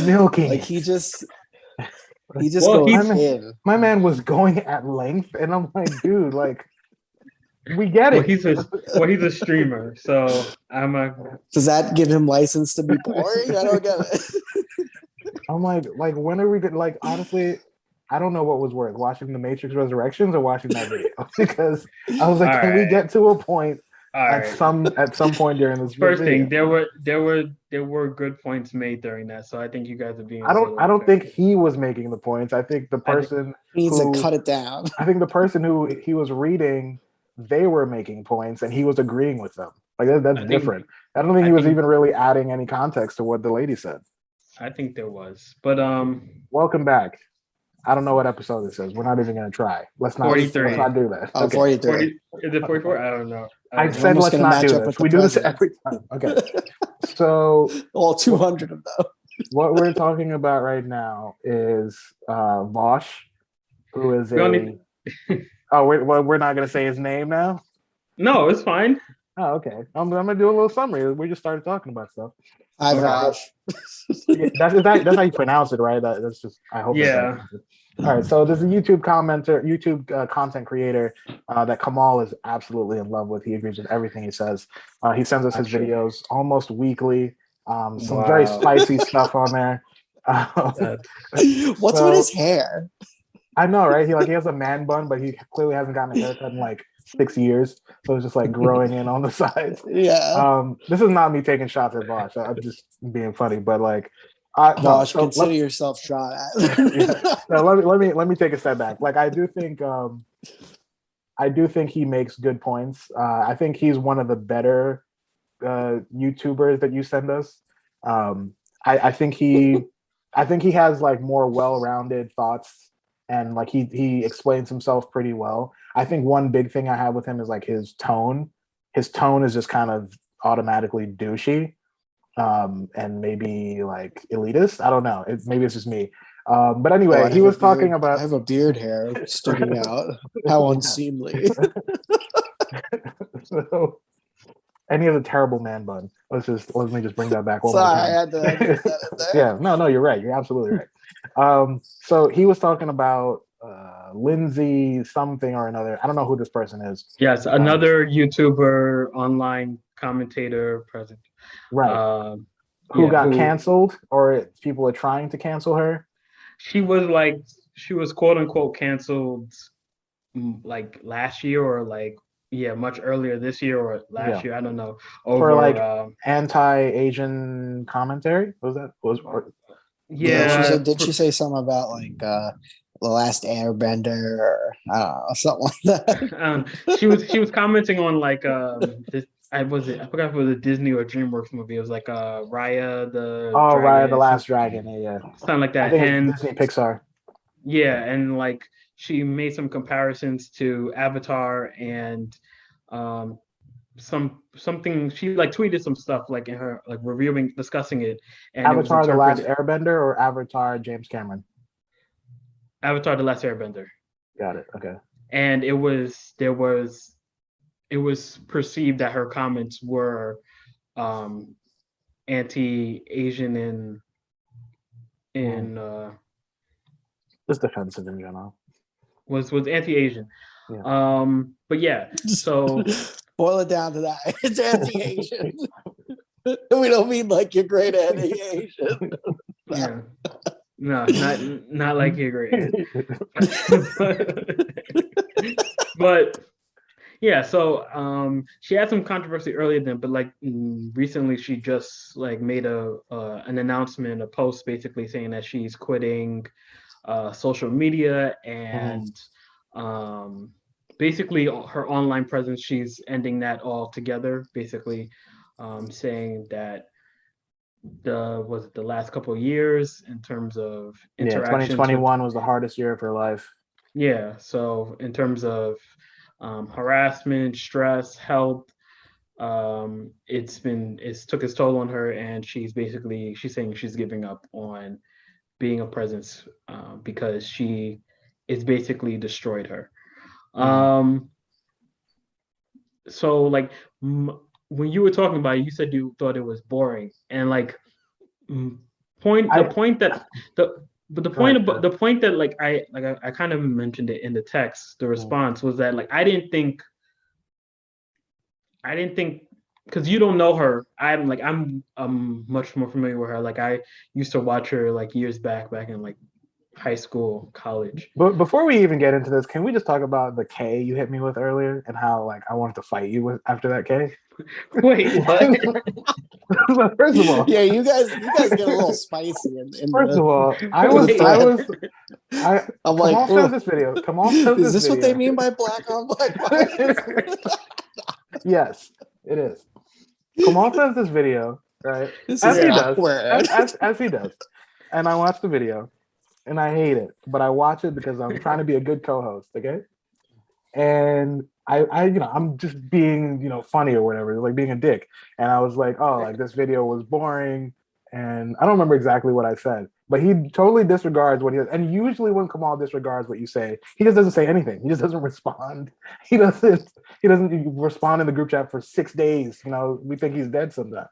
milking Like it. he just Well, goes he's- in. My man was going at length, and I'm like, dude, like, we get well, it. he's a streamer, so I'm a Does that give him license to be boring? I don't get it. I'm like, when are we gonna, like, honestly, I don't know what was worse, watching The Matrix Resurrections or watching that video, because I was like, All can we right. get to a point all at right. some point during this First video? thing, there were good points made during that, so I think you guys are being. I don't unfair. think he was making the points. I think the person He needs who to cut it down. I think the person who he was reading, they were making points and he was agreeing with them. Like that's different. I don't think he was even really adding any context to what the lady said. I think there was, but Welcome back. I don't know what episode this is. We're not even gonna try. Let's not 43. let's not do that. Oh, Okay. 43. 40, is it 44? I don't know. I We're said almost let's gonna not match do up this. with the We do this president. every time. Okay. So All 200 of them. what we're talking about right now is Vaush, who is We only- oh, we're not gonna say his name now. No, it's fine. Oh, okay. I'm gonna do a little summary. We just started talking about stuff. Hi, Okay. Vaush. Yeah, that's how you pronounce it, right? That's just I hope. That's how you Yeah. pronounce it. All right. So there's a YouTube content creator that Kamal is absolutely in love with. He agrees with everything he says. He sends us his Gotcha. videos almost weekly. Some Wow. very spicy stuff on there. What's with his hair? I know, right? He has a man bun, but he clearly hasn't gotten a haircut in like 6 years, so it's just like growing in on the sides. Yeah. This is not me taking shots at Vaush. I'm just being funny, but like, Vaush, consider yourself shot at. yeah. No, let me take a step back. Like, I do think he makes good points. I think he's one of the better YouTubers that you send us. I think he has like more well-rounded thoughts, and like he explains himself pretty well. I think one big thing I have with him is like his tone. His tone is just kind of automatically douchey, and maybe like elitist. I don't know. Maybe it's just me. But anyway, I he have was a talking beard- about. I have a beard hair sticking out. How unseemly. So, and he has a terrible man bun. Let me just bring that back one Sorry, more I time. had to get that in there. Yeah, no, you're right. You're absolutely right. So he was talking about Lindsay something or another. I don't know who this person is. Yes, another YouTuber, online commentator, present. Right. Who got canceled, or people are trying to cancel her. She was quote unquote canceled like last year or like much earlier this year or last year. I don't know. For like anti-Asian commentary. Yeah. She said, did she say something about like the last Airbender or I don't know, something like that? She was commenting on like this. I forgot if it was a Disney or a DreamWorks movie. It was like Raya the Raya the Last Dragon. Yeah. Something like that. I think it's Disney Pixar. Yeah, and like she made some comparisons to Avatar and something she like tweeted some stuff like in her like discussing it. And Avatar the Last Airbender or Avatar James Cameron? Avatar the Last Airbender. Got it. Okay. And it was perceived that her comments were anti-Asian in just defensive in general. Was anti-Asian. Yeah. But yeah, so boil it down to that. It's anti-Asian. We don't mean like you're great anti-Asian. Yeah. No, not like you're great. But yeah, so she had some controversy earlier then, but like recently she just like made an announcement, a post basically saying that she's quitting social media and basically her online presence, she's ending that altogether, basically saying that the last couple of years in terms of interactions. 2021 was the hardest year of her life. Yeah, so in terms of harassment, stress, health, it's took its toll on her, and she's saying she's giving up on being a presence because it's basically destroyed her. So like when you were talking about it, you said you thought it was boring, and like point I- the point that the Go ahead, point go about the point that like I kind of mentioned it in the text. The response was that like I didn't think because you don't know her. I'm much more familiar with her. Like I used to watch her like years back in like high school, college. But before we even get into this, can we just talk about the K you hit me with earlier and how like I wanted to fight you with after that K? Wait, what? First of all, Yeah, you guys get a little spicy. first of all, Wait. I'm Kamal like, sends this video. Kamal sends is this this what video. they mean by black on black violence? Yes, it is. Kamal sends this video, right? This As is he does, awkward. as he does. And I watch the video, and I hate it, but I watch it because I'm trying to be a good co-host, okay? And I'm just being, funny or whatever, like being a dick. And I was like, oh, like this video was boring, and I don't remember exactly what I said, but he totally disregards what he does. And usually, when Kamal disregards what you say, he just doesn't say anything. He just doesn't respond. He doesn't respond in the group chat for 6 days. We think he's dead sometimes,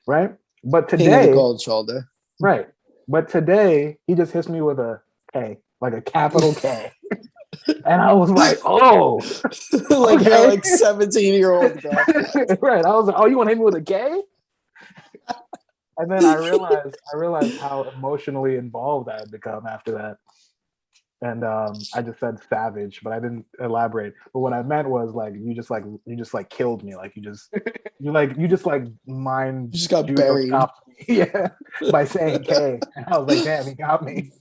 right? But King of the today, cold shoulder. right? But today, he just hits me with a K, like a capital K. And I was like, oh, like okay. your 17-year-old girlfriend. Right. I was like, oh, you want to hit me with a K? And then I realized how emotionally involved I had become after that. And I just said savage, but I didn't elaborate. But what I meant was like you just killed me. Like you just mind You just got judo buried. chopped me, yeah, by saying K. And I was like, damn, he got me.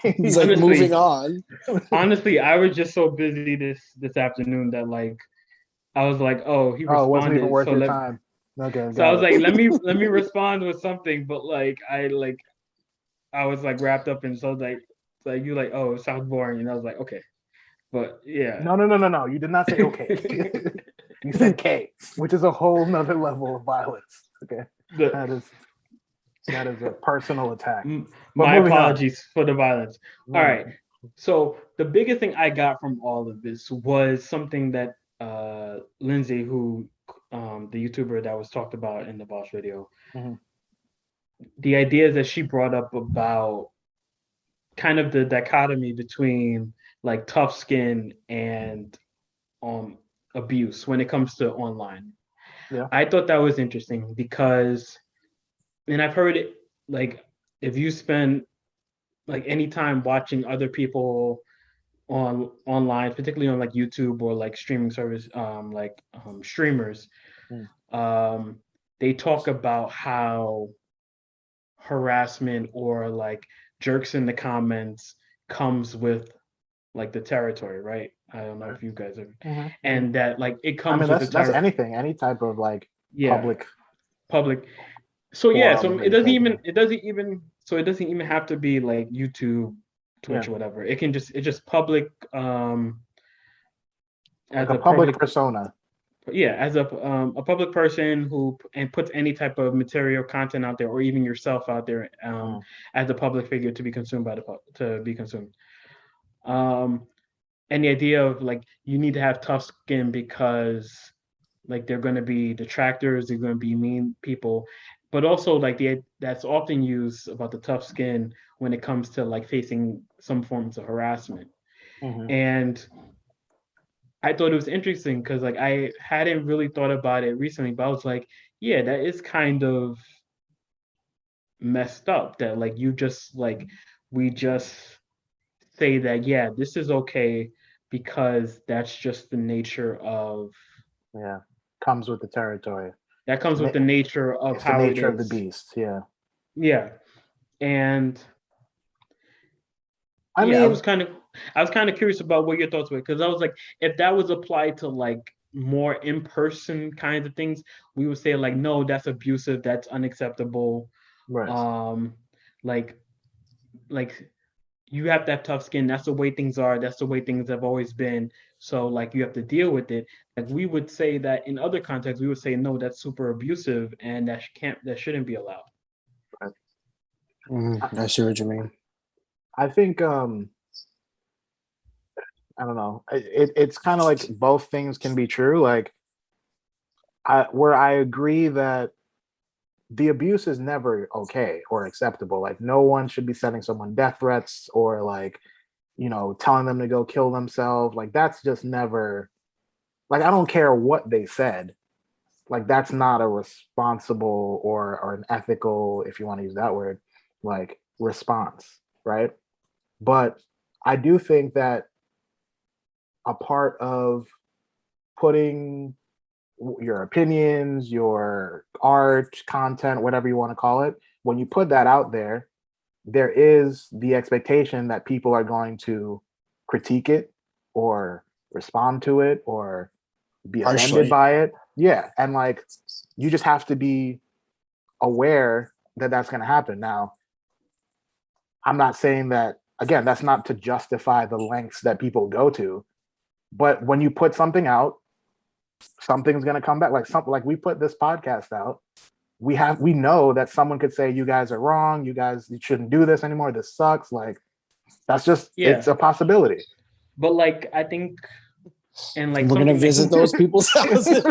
He's like, Honestly, moving on. Honestly, I was just so busy this afternoon that like I was like, oh, he Oh, it wasn't even responded. worth your time. Okay. So I was like, let me respond with something, but like I was like wrapped up in so like you like, oh, it sounds boring, and I was like, okay, but yeah. No. You did not say okay. You said K, which is a whole nother level of violence. Okay, that is a personal attack. My apologies for the violence. All right. So the biggest thing I got from all of this was something that Lindsay, who the YouTuber that was talked about in the Vaush video, the idea that she brought up about kind of the dichotomy between like tough skin and abuse when it comes to online. Yeah. I thought that was interesting because, and I've heard it, like if you spend like any time watching other people online, particularly on like YouTube or like streaming service, streamers, they talk about how harassment or like jerks in the comments comes with like the territory, right? I don't know if you guys are, and that like it comes with the territory. That's anything, any type of like public. So yeah, so forum it that doesn't you're even so it doesn't even have to be like YouTube, Twitch, or whatever. It's just public as like a public persona. Yeah, as a public person who puts any type of material content out there, or even yourself out there, as a public figure to be consumed to be consumed. And the idea of like you need to have tough skin because like they're going to be detractors, they're going to be mean people, but also like that's often used about the tough skin when it comes to like facing some forms of harassment. And I thought it was interesting because like I hadn't really thought about it recently, but I was like, yeah, that is kind of messed up that like you just like we just say that, yeah, this is okay because that's just the nature of comes with the territory. That comes with the nature of it's how the nature it of is. the beast. Yeah. Yeah. And I mean, I was kind of curious about what your thoughts were, because I was like, if that was applied to like more in-person kinds of things, we would say like, no, that's abusive, that's unacceptable. Right. Like you have to have tough skin. That's the way things are. That's the way things have always been. So like you have to deal with it. Like we would say that in other contexts, we would say no, that's super abusive, and that shouldn't be allowed. I see what you mean. I think I don't know. It's kind of like both things can be true. Like where I agree that the abuse is never okay or acceptable. Like no one should be sending someone death threats or like, telling them to go kill themselves. Like that's just never, like I don't care what they said. Like that's not a responsible or an ethical, if you want to use that word, like response, right? But I do think that a part of putting your opinions, your art, content, whatever you want to call it, when you put that out there, there is the expectation that people are going to critique it or respond to it or be offended Harshly. by it. Yeah. And like, you just have to be aware that that's going to happen. Now, I'm not saying that, again, that's not to justify the lengths that people go to, but when you put something out, something's going to come back. Like something like we put this podcast out, we know that someone could say you guys are wrong, you shouldn't do this anymore, this sucks. Like that's just it's a possibility. But like I think, and like we're gonna visit those people's houses.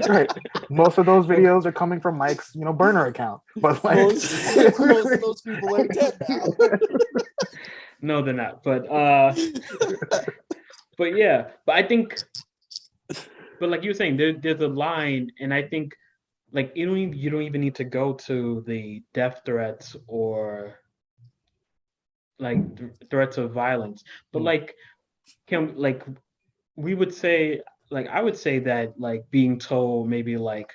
Right. Most of those videos are coming from Mike's burner account, but like most of those people are dead now. No, they're not. But yeah, but I think, but like you were saying, there's a line, and I think like you don't even need to go to the death threats or like threats of violence, but like we would say, like I would say that like being told maybe like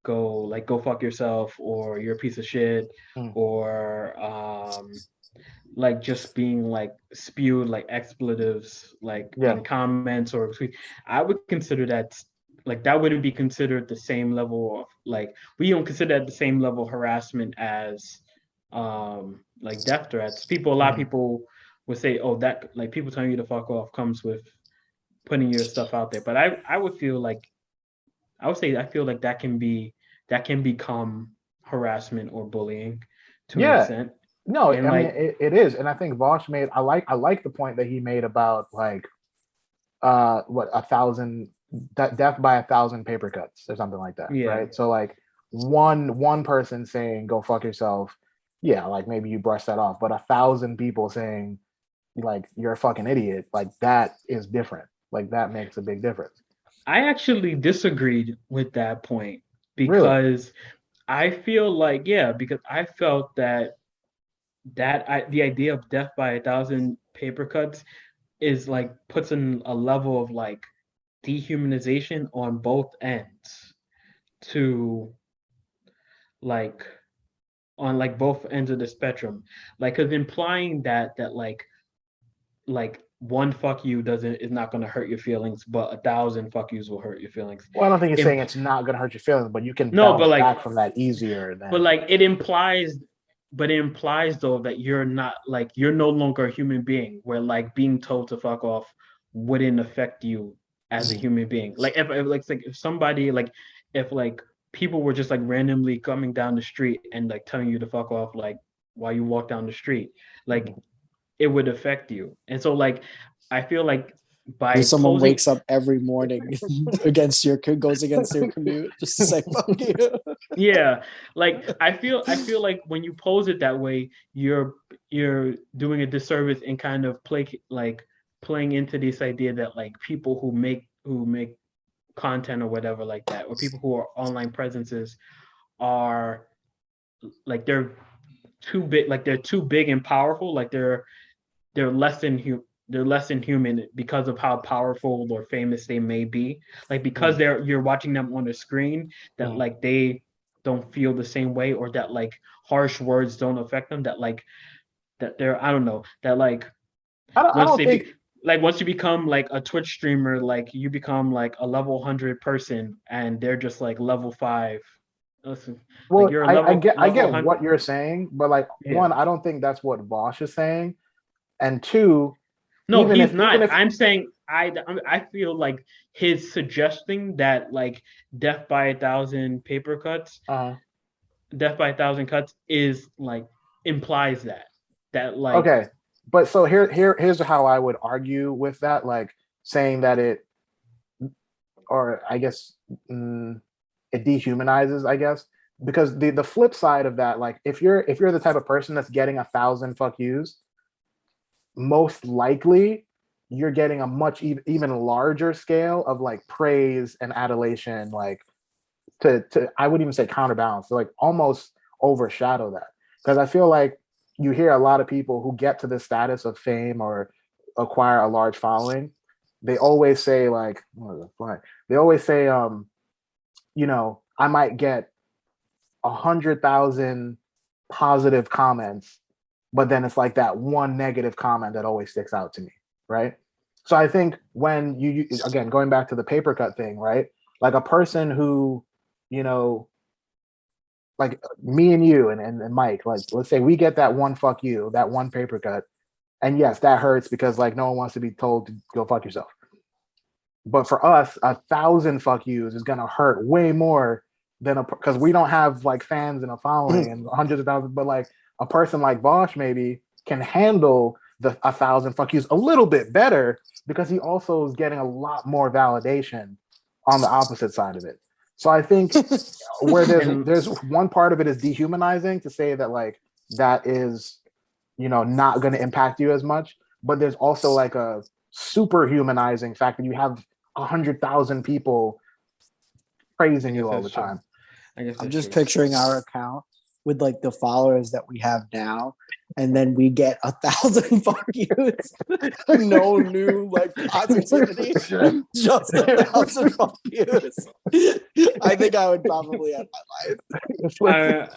go fuck yourself or you're a piece of shit or like just being like spewed like expletives like in comments or tweet, I would consider that like that wouldn't be considered the same level of like we don't consider that the same level of harassment as like death threats. A lot of people would say, oh, that like people telling you to fuck off comes with putting your stuff out there. But I would feel like I would say I feel like that can become harassment or bullying to an extent. No, and I like, mean it is, and I think Vaush made. I like the point that he made about like, what 1,000 death by 1,000 paper cuts or something like that, right? So like one person saying go fuck yourself, yeah, like maybe you brush that off, but 1,000 people saying like you're a fucking idiot, like that is different. Like that makes a big difference. I actually disagreed with that point Really? because I feel like because I felt that the idea of death by 1,000 paper cuts is like puts in a level of like dehumanization on both ends to like on like both ends of the spectrum, like because implying that like one fuck you is not going to hurt your feelings, but 1,000 fuck yous will hurt your feelings. Well, I don't think he's saying it's not going to hurt your feelings, but you can No, but bounce like back from that easier than. but like it implies though that you're not like you're no longer a human being where like being told to fuck off wouldn't affect you as a human being. Like if somebody like if like people were just like randomly coming down the street and like telling you to fuck off like while you walk down the street, like it would affect you. And so like I feel like by if someone wakes up every morning goes against your commute just to say fuck you. Yeah, like I feel like when you pose it that way, you're doing a disservice and kind of playing into this idea that like people who make content or whatever like that, or people who are online presences are like they're too big and powerful, like they're less than human because of how powerful or famous they may be, like because you're watching them on the screen, that like they don't feel the same way, or that like harsh words don't affect them, that like that they're I don't know, that like I don't think like once you become like a Twitch streamer, like you become like a level 100 person and they're just like level 5. Listen, well, like you're a I get 100. what you're saying, but like one, I don't think that's what Vaush is saying, and two, no, even he's if not. I'm saying I feel like his suggesting that like death by 1,000 paper cuts, death by 1,000 cuts is like implies that like okay, but so here's how I would argue with that, like saying that or I guess it dehumanizes, I guess, because the flip side of that, like if you're the type of person that's getting 1,000 fuck yous, most likely you're getting a much even larger scale of like praise and adulation, like to I wouldn't even say counterbalance, to like almost overshadow that. Because I feel like you hear a lot of people who get to this status of fame or acquire a large following, they always say like, they always say, you know, I might get 100,000 positive comments, but then it's like that one negative comment that always sticks out to me, right? So I think when you again going back to the paper cut thing, right? Like a person who, you know, like me and you and Mike, like let's say we get that one fuck you, that one paper cut, and yes, that hurts because like no one wants to be told to go fuck yourself. But for us, 1,000 fuck yous is gonna hurt way more than because we don't have like fans and a following and hundreds of thousands. But like a person like Vaush maybe can handle the 1,000 fuck yous a little bit better because he also is getting a lot more validation on the opposite side of it. So I think where there's one part of it is dehumanizing to say that like that is, you know, not going to impact you as much, but there's also like a super humanizing fact that you have 100,000 people praising you all the time. I'm just picturing our account with like the followers that we have now, and then we get 1,000 fuck yous. No new like positivity, just 1,000 fuck yous. I think I would probably end my life.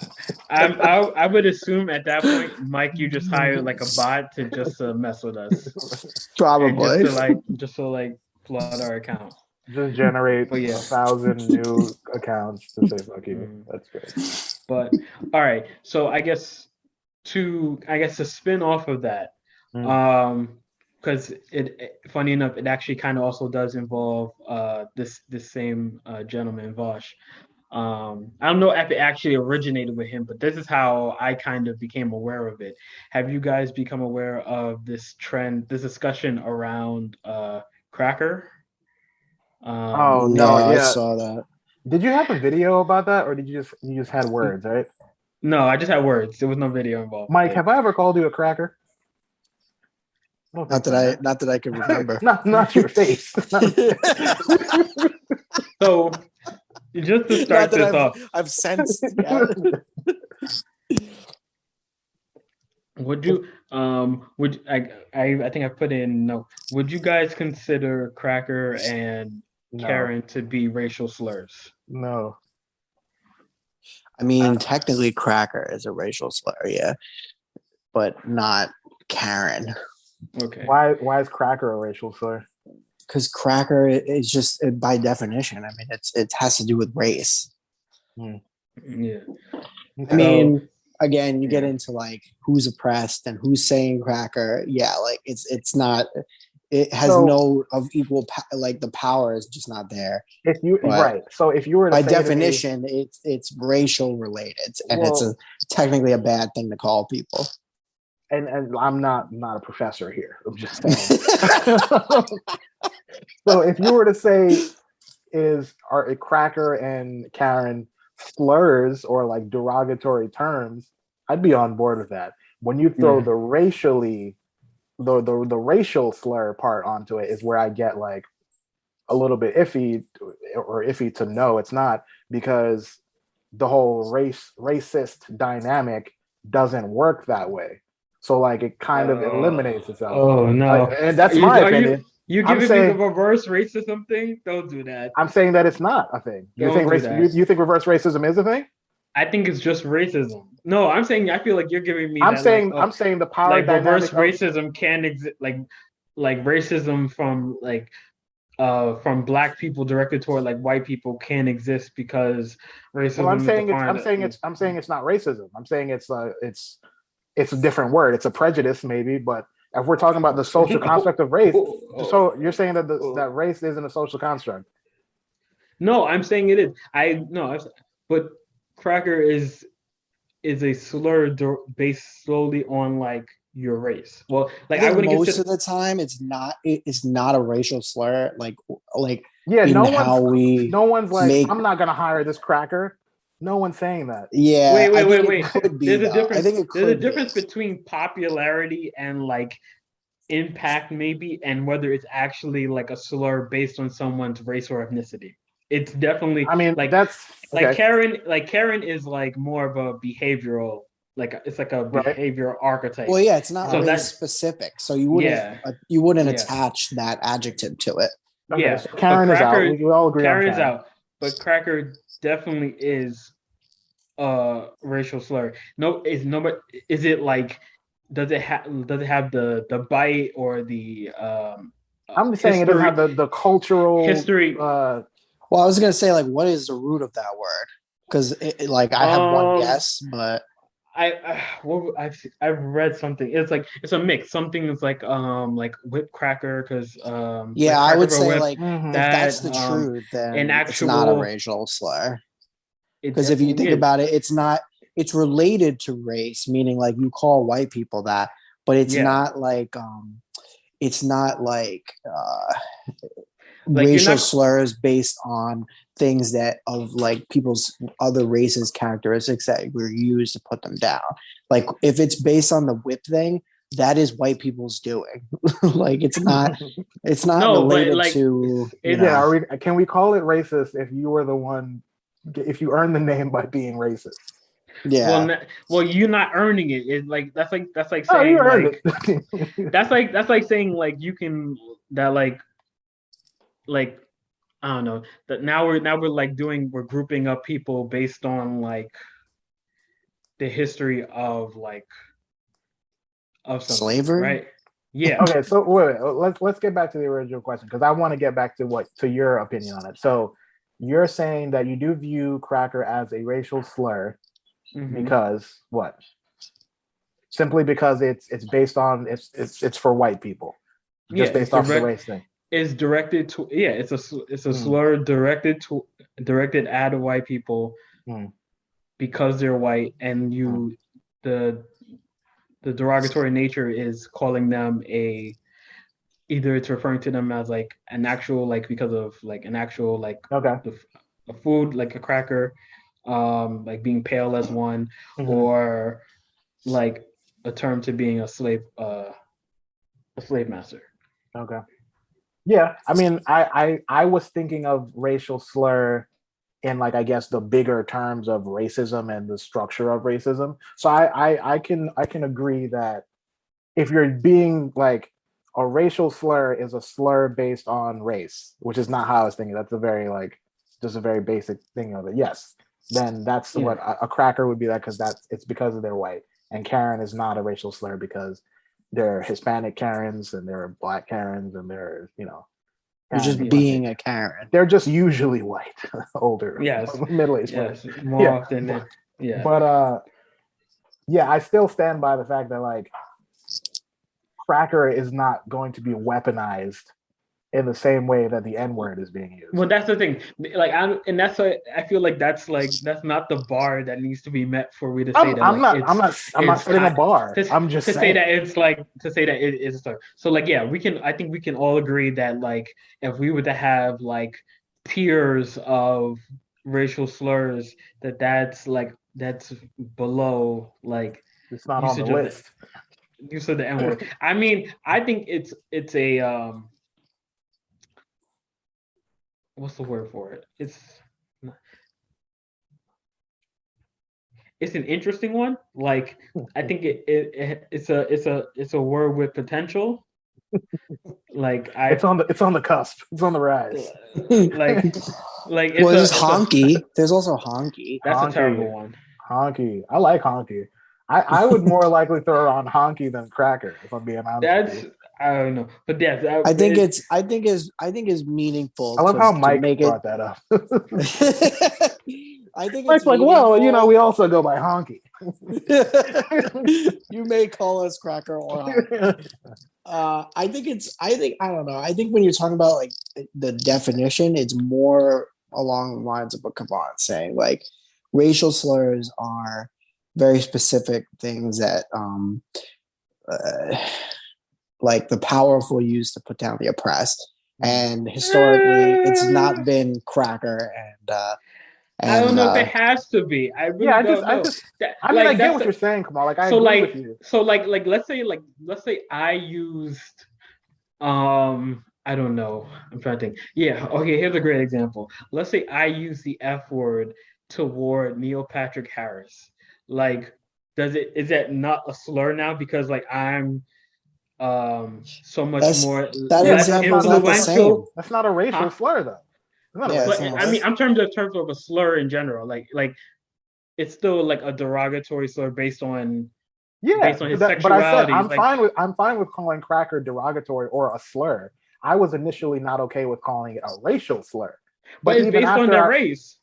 I would assume at that point, Mike, you just hired like a bot to just mess with us. Probably. Just to flood our account. Just generate 1,000 new accounts to say fuck you. That's great. But all right, so I guess to spin off of that, because it funny enough, it actually kind of also does involve this same gentleman, Vaush. I don't know if it actually originated with him, but this is how I kind of became aware of it. Have you guys become aware of this trend, this discussion around cracker? Oh no, I saw that. Did you have a video about that, or did you just had words, right? No, I just had words. There was no video involved. Mike, have I ever called you a cracker? Not that I can remember. not your face. So just to start this off, I've sensed. Would you I think I put in no. Would you guys consider cracker and Karen to be racial slurs? No. I mean, technically cracker is a racial slur, yeah. But not Karen. Okay. Why is cracker a racial slur? Because cracker is just by definition. I mean, it has to do with race. Yeah. I mean, again, you get into like who's oppressed and who's saying cracker. Yeah, like it's not. It has no of equal like the power is just not there. If you so if you were to by say definition, it's racial related, and it's technically a bad thing to call people. And I'm not a professor here. I'm just saying. So if you were to say are a cracker and Karen slurs or like derogatory terms, I'd be on board with that. When you throw the racially the racial slur part onto it is where I get like a little bit iffy to no, it's not, because the whole racist dynamic doesn't work that way. So like it kind of eliminates itself. Oh no. And that's my opinion. You giving me the reverse racism thing? Don't do that. I'm saying that it's not a thing. You think reverse racism is a thing? I think it's just racism. No, I'm saying I feel like you're giving me. I'm saying the power like dynamic reverse racism can exist. Like racism from black people directed toward like white people can exist because racism. Well, I'm saying it's not racism. I'm saying it's a different word. It's a prejudice maybe, but if we're talking about the social construct of race, so you're saying that that race isn't a social construct. No, I'm saying it is. But cracker is a slur based solely on like your race. Well, like I wouldn't most of the time it's not a racial slur. Like yeah, no one's like I'm not gonna hire this cracker No one's saying that. Yeah, Wait, I wait, think wait, it wait. could be. There's a Though. I difference. think it There's a could difference be. between popularity and like impact, maybe, and whether it's actually like a slur based on someone's race or ethnicity. It's definitely I mean, like that's okay, Karen is like more of a behavioral, like it's like a right? behavioral archetype. Well, yeah, it's not So race that's specific, so yeah, you wouldn't yeah, attach that adjective to it. Okay, yeah. so But Karen is out. We all agree on Karen's Karen. out, but Cracker definitely is a racial slur. No, is it like does it have the bite or the I'm just saying it doesn't history have the cultural. history Well, I was gonna say, like, what is the root of that word? Because like I have one guess, but I've read something. It's a mix. Something is like whip cracker because yeah, like I cracker would for say whip like Mhm. if that's that the truth, an then it's not a actual racial slur. it Because if you definitely think is. about it, it's not. It's related to race, meaning like you call white people that, but it's Yeah, not like it's not like like you're racial not slurs based on things that of like people's other races characteristics that were used to put them down. Like if it's based on the whip thing, that is white people's doing. Like it's not no, but related like to you it's Yeah, know. can we call it racist if you were the one, if you earned the name by being racist? Yeah. well you're not earning it. It's like that's like Oh, you saying earned like it. that's like saying like you can that like I don't know that now we're like we're grouping up people based on like the history of like of something, Slavery? right? Yeah. Okay, so wait, let's get back to the original question because I want to get back to your opinion on it. So you're saying that you do view cracker as a racial slur Mm-hmm. because what? Simply because it's based on it's for white people, Yeah, just based off of the race thing. it's directed to it's a Mm, slur directed at white people mm, because they're white and mm. the the derogatory nature is calling them either it's referring to them as like an actual like because of like an actual like Okay. a food like a cracker like being pale as one Mhm. or like a term to being a slave master. Okay. Yeah, I mean, I was thinking of racial slur in like I guess the bigger terms of racism and the structure of racism. So I can agree that if you're being like a racial slur is a slur based on race, which is not how I was thinking. That's a very like just a very basic thing of it. Yes, then that's Yeah. what a cracker would be that because it's because they're white, and Karen is not a racial slur because they're Hispanic Karens and they're Black Karens and they're You're Karens just of plenty. being a Karen. They're just usually white, older, Yes. middle-aged women. Yes. More Yeah, often than yeah. but yeah, I still stand by the fact that like cracker is not going to be weaponized in the same way that the N word is being used. Well, that's the thing. Like, and that's why I feel like that's not the bar that needs to be met for me to say that I'm like not it's I'm not I'm not it's setting a bar. I'm just to say saying. that it's like to say that it is a slur. So like yeah, we can I think we can all agree that like if we were to have like tiers of racial slurs that's below like It's not on the usage of the list. use of the N word. I mean, I think it's a what's the word for it? It's an interesting one. Like I think it's a word with potential. Like It's on the cusp. It's on the rise. like like Well, there's it's a honky. There's also honky. that's a Honky, terrible one. honky. I like honky. I would more likely throw on honky than cracker if I'm being honest with That's you. I don't know, but yeah, I think it's meaningful I love how to Mike make it. brought that up. I think it's Mike's like, well, meaningful. we also go by honky. You may call us cracker or honky. I don't know. I think when you're talking about like the definition, it's more along the lines of what Kavan's saying. Like racial slurs are very specific things that uh, like the powerful use to put down the oppressed. And historically, it's not been cracker I don't And know if it has to be. I really Yeah, don't know. I mean, I get what you're saying, Kamal. Like, I so agree like with you. so like let's say I used I don't know. I'm trying to think. Yeah, okay, here's a great example. Let's say I use the F word toward Neil Patrick Harris. Like, is that not a slur now? Because like I'm so much more that Yeah, less but example is not the same. influential. that's not a racial Huh? slur, though. It's not a Yeah, racial it's But not. I slur. mean, I'm terms of a slur in general. Like it's still like a derogatory slur Yeah, based on his but I said sexuality. Like, I'm fine with calling cracker derogatory or a slur. I was initially not okay with calling it a racial slur, but but it's even based on their race.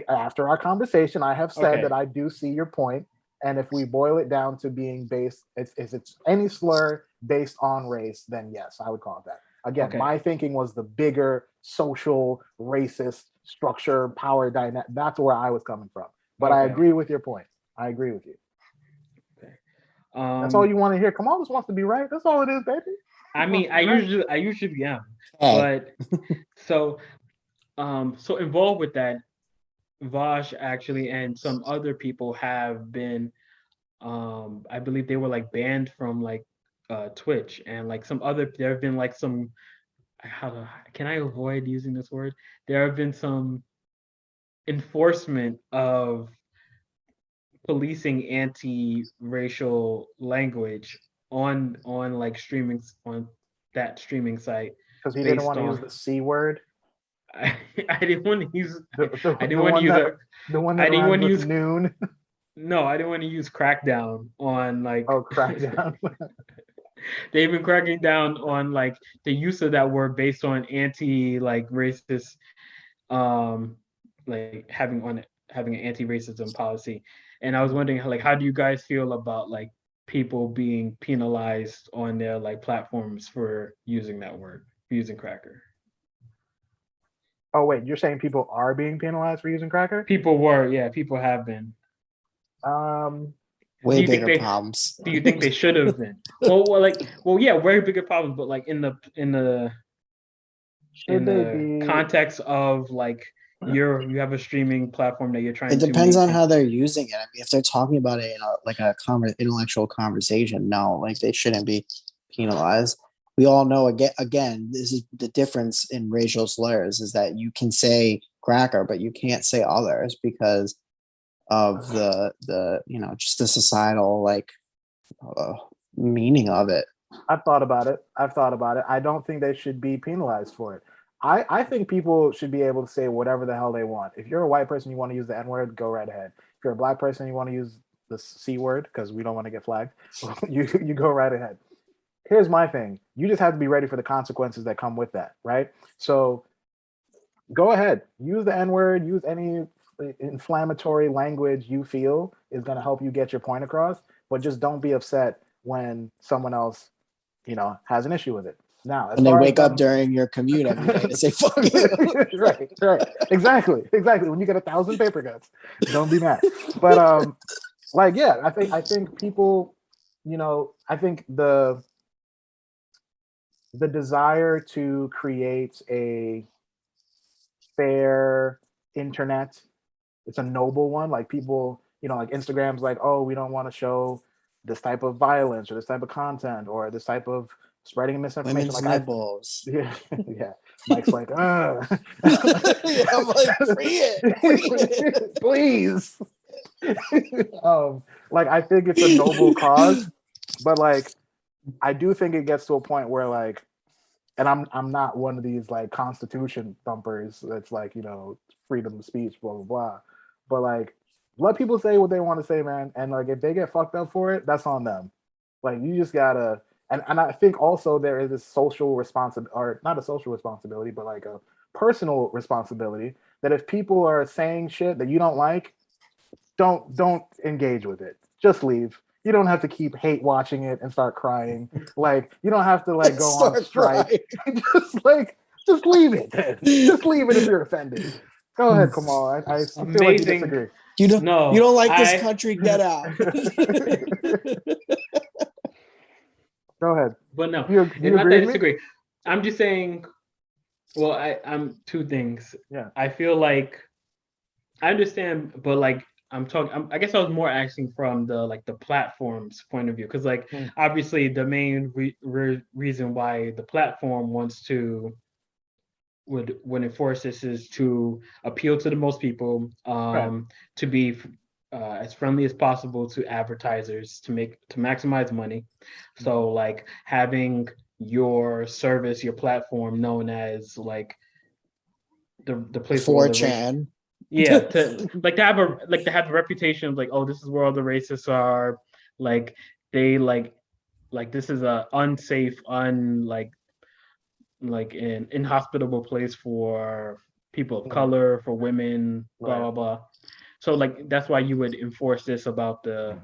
after our conversation, I have said that Okay. I do see your point, and if we boil it down to being based, if it's any slur based on race, then yes, I would call it that. Again, Okay. my thinking was the bigger social racist structure power dynamic. That's where I was coming from. But I Okay. agree with your point. I agree with you. Okay. That's all you want to hear. Kamal just wants to be right. That's all it is, baby. I mean, I usually am, Hey, but so so involved with that, Vaush actually and some other people have been, I believe they were like banned from like Twitch and like some other. There have been like some. Can I avoid using this word? There have been some enforcement of policing anti-racial language on like streaming on that streaming site Because he didn't based want to use on the C word. I, I didn't want to use I didn't The want to one use that a the one I that didn't rhymes want to with use noon. no I didn't want to use crackdown on like Oh, crackdown. they've been cracking down on like the use of that word based on anti like racist um like having an anti-racism policy. And I was wondering like how do you guys feel about like people being penalized on their like platforms for using that word, using cracker? Oh wait, you're saying people are being penalized for using cracker? People have been. Um, Do way you think bigger they problems. do you think they should have been? Well, yeah, very bigger problems, but like in should they the be? context of like you have a streaming platform that you're It trying to depends on maintain. how they're using it. I mean, if they're talking about it in intellectual conversation, no, like they shouldn't be penalized. We all know again, this is the difference in racial slurs is that you can say cracker, but you can't say others because of the just the societal like uh, meaning of it. I've thought about it. I've thought about it. I don't think they should be penalized for it. I think people should be able to say whatever the hell they want. If you're a white person, you want to use the N word, go right ahead. If you're a black person, you want to use the C word because we don't want to get flagged. You go right ahead. Here's my thing. You just have to be ready for the consequences that come with that, right? So go ahead, use the N word, use any inflammatory language you feel is going to help you get your point across, but just don't be upset when someone else, has an issue with it. Now, as And they far as wake up them, during your commute every day to say fuck you. right, exactly. When you get 1,000 paper cuts, don't be mad. But like, yeah, I think people, I think the desire to create a fair internet, it's a noble one. Like people, like Instagram's like, oh, we don't want to show this type of violence or this type of content or this type of spreading of misinformation. Women's Like I nipples. yeah, yeah. Mike's like, Yeah, I'm like, free it. please. Like I think it's a noble cause, but like I do think it gets to a point where like, and I'm not one of these like constitution thumpers that's like, freedom of speech, blah blah blah. But like let people say what they want to say, man. And like if they get fucked up for it, that's on them. Like you just gotta and I think also there is this social responsibility or not a social responsibility, but like a personal responsibility that if people are saying shit that you don't like, don't engage with it. Just leave. You don't have to keep hate watching it and start crying. Like you don't have to like go on Start strike. crying. Just leave it. Then. Just leave it if you're offended. Go ahead, Kamal. I feel like you Amazing. disagree. You No, don't like this I country, get out. Go ahead. but no, Do you it's not agree that I with me? disagree. I'm just saying, well, I'm two things. Yeah. I feel like I understand, but like I guess I was more asking from the platform's point of view, because like Mm. obviously the main reason why the platform wants to would enforce this is to appeal to the most people, Right. to be as friendly as possible to advertisers to maximize money. So like having your service, your platform known as like the place where all the race, 4chan. yeah, to have the reputation of like, oh, this is where all the racists are, like they like this is a unsafe, like an inhospitable place for people of Mm. color, for women, blah Right. blah blah. So like that's why you would enforce this about the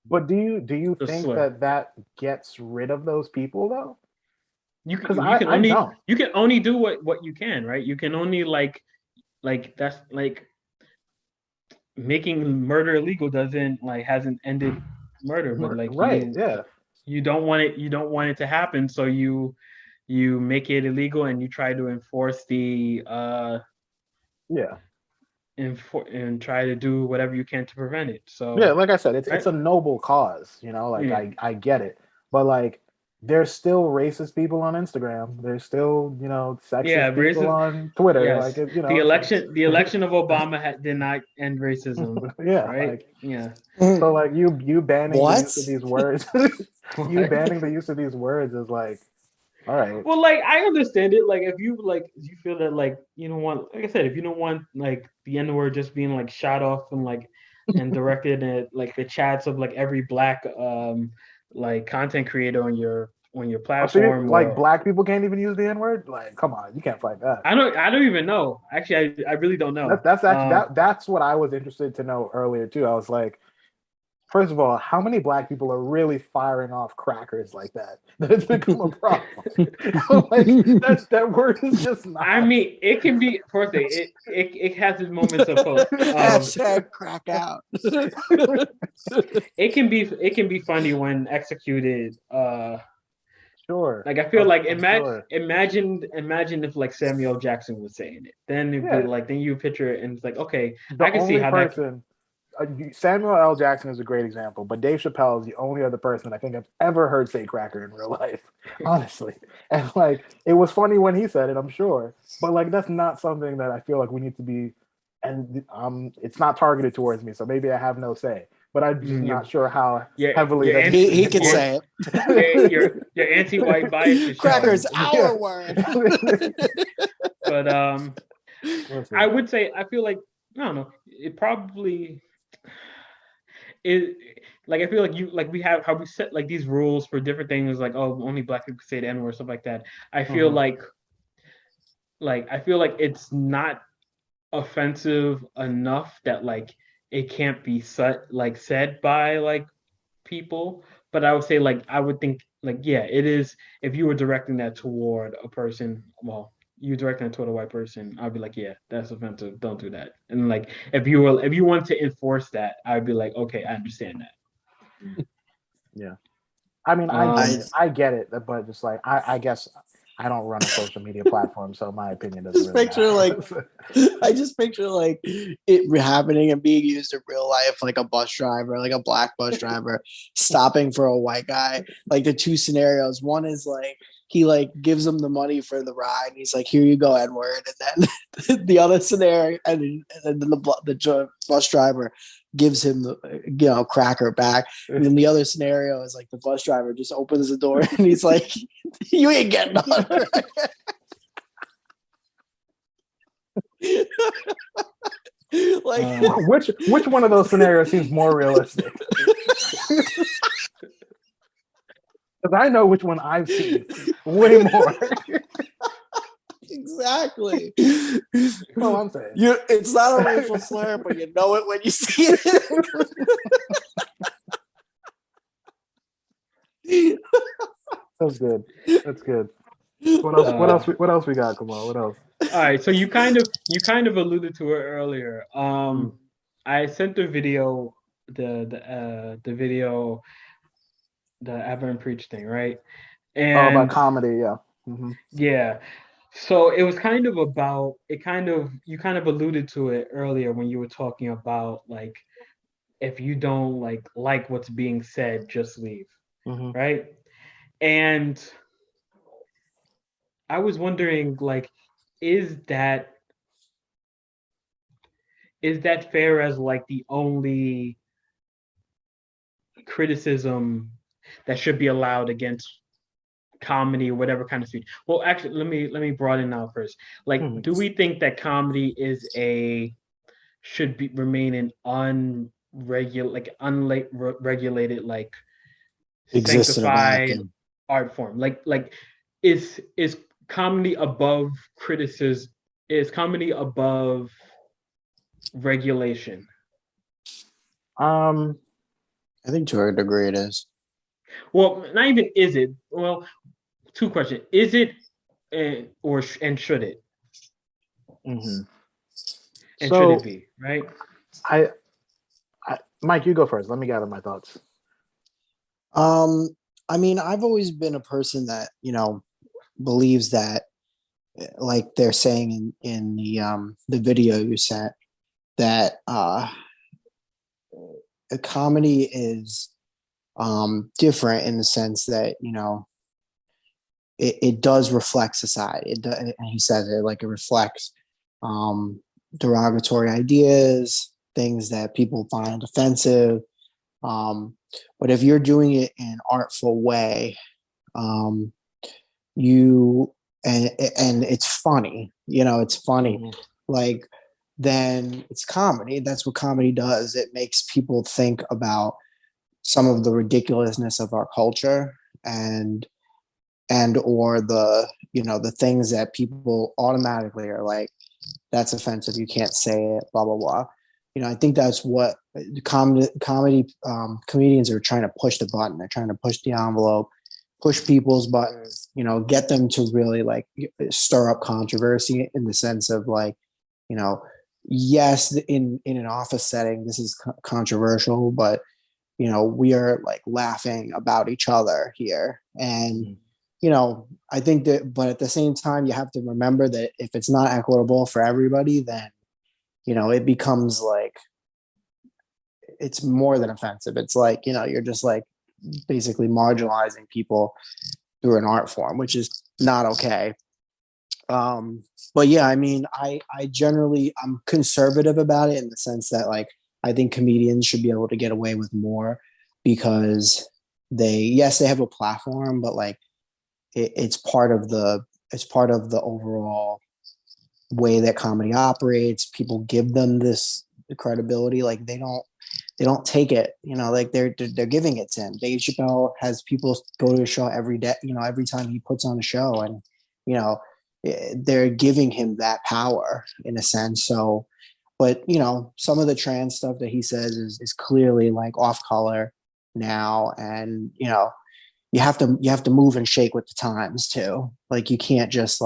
But do you the think slur. that gets rid of those people though? Because You can I only don't. do what you can, right? You can only that's like making murder illegal doesn't like hasn't ended murder, but like Right. Yeah. you don't want it to happen, so you make it illegal and you try to enforce the Yeah. and try to do whatever you can to prevent it. Yeah, So like I said, it's right, a noble cause, like yeah, I get it. But like there's still racist people on Instagram. There's still, yeah, sexist people racist. on Twitter. Like Yes, it, it's like the election of Obama did not end racism, yeah, right? like Yeah. so like you banning the What? use of these words, you What? banning the use of these words is like, all right. Well, like I understand it. Like if you feel that like you don't want, like I said, if you don't want like the N word just being like shot off and like and directed at like the chats of like every black like content creator on your Oh, so you platform, like or black people can't even use the N word? Like, come on, you can't fight that. I don't even know. Actually, I really don't know. That's actually that's what I was interested to know earlier too. I was like, first of all, how many black people are really firing off crackers like that? That it's become a problem. Like that word is just I not. mean, it can be first thing. It has its moments of Hashtag crack out. it can be funny when executed. Sure, Like I feel like I'm sure. imagine if like Samuel Jackson was saying it. Then it'd be Yeah, like then you picture it and it's like okay, the I can see only how that. person Samuel L. Jackson is a great example, but Dave Chappelle is the only other person I think I've ever heard say cracker in real life, honestly. And like, it was funny when he said it, I'm sure, but like, that's not something that I feel like we need to be. And it's not targeted towards me, so maybe I have no say. But I'm just not Your sure how your heavily your that needs to be He could your say enforced. your anti-white bias is showing. Crackers, Yeah. our word. But I Listen, would say I feel like I don't know. It probably it like I feel like you like we have how we set like these rules for different things like oh only black people can say the N word stuff like that. I feel mhm. like I feel like it's not offensive enough that like it can't be said by like people. But I would say like I would think like yeah it is if you were directing that toward a person well you directing it toward a white person I'd be like yeah that's offensive don't do that and like if you want to enforce that I'd be like okay I understand Yeah. I mean, that I get it. I get it, but just like I guess I don't run a social media platform, so my opinion doesn't Just really picture like matter. I just picture like it happening and being used in real life, like a bus driver, like a black bus driver stopping for a white guy. Like the two scenarios. One is like he like gives him the money for the ride. And he's like, "Here you go, Edward." And then the other scenario, and then the bus driver gives him the cracker back. And then the other scenario is like the bus driver just opens the door and he's like, "You ain't getting on." Like Which one of those scenarios seems more realistic? Because I know which one I've seen way more. exactly. That's all I'm saying. It's not a racial slur, but you know it when you see it. That's good. That's good. What else? What uh else? What else we got? Come on. What else? all right so you kind of alluded to it earlier Mm. I sent the video the video the Evan Preach thing right Oh, about and comedy. Yeah. Hmm. yeah So it was kind of about it. You kind of alluded to it earlier when you were talking about like if you don't like what's being said, just leave, Mm-hmm. right? And I was wondering like, is that is that fair as like the only criticism that should be allowed against comedy or whatever kind of speech? Well, actually, let me broaden out first. Like, Mm-hmm. do we think that comedy is a should be remain an unregulated like Existed of sanctified acting. art form? Like is comedy above criticism? Is comedy above regulation? Um, I think to a degree it is. Well, not even is it. Well, two questions: is it and should it? mhm. And should it So be right? I, Mike, you go first. Let me gather my thoughts. Um, I mean, I've always been a person that, believes that, like they're saying in the video you sent, that a comedy is different in the sense that, it does reflect society. And he says it like it reflects um, derogatory ideas, things that people find offensive. Um, but if you're doing it in an artful way, um, you and it's funny, it's funny, Mm-hmm. like then it's comedy. That's what comedy does. It makes people think about some of the ridiculousness of our culture and or the things that people automatically are like, that's offensive, you can't say it, blah blah blah. I think that's what comedians are trying to push the button. They're trying to push the envelope, push people's buttons, get them to really like stir up controversy in the sense of like, you know yes, in an office setting this is controversial, but we are like laughing about each other here. And, Mm-hmm. I think that, but at the same time, you have to remember that if it's not equitable for everybody, then, it becomes like, it's more than offensive. It's like, you're just like basically marginalizing people through an art form, which is not okay. Um, but yeah, I mean, I generally, I'm conservative about it in the sense that like, I think comedians should be able to get away with more because yes, they have a platform, but like it's part of the overall way that comedy operates. People give them this credibility. Like they don't take it, like they're giving it to him. Dave Chappelle has people go to a show every day, every time he puts on a show, and you know they're giving him that power in a sense. So, but some of the trans stuff that he says is clearly like off color now, and you have to move and shake with the times too. Like you can't just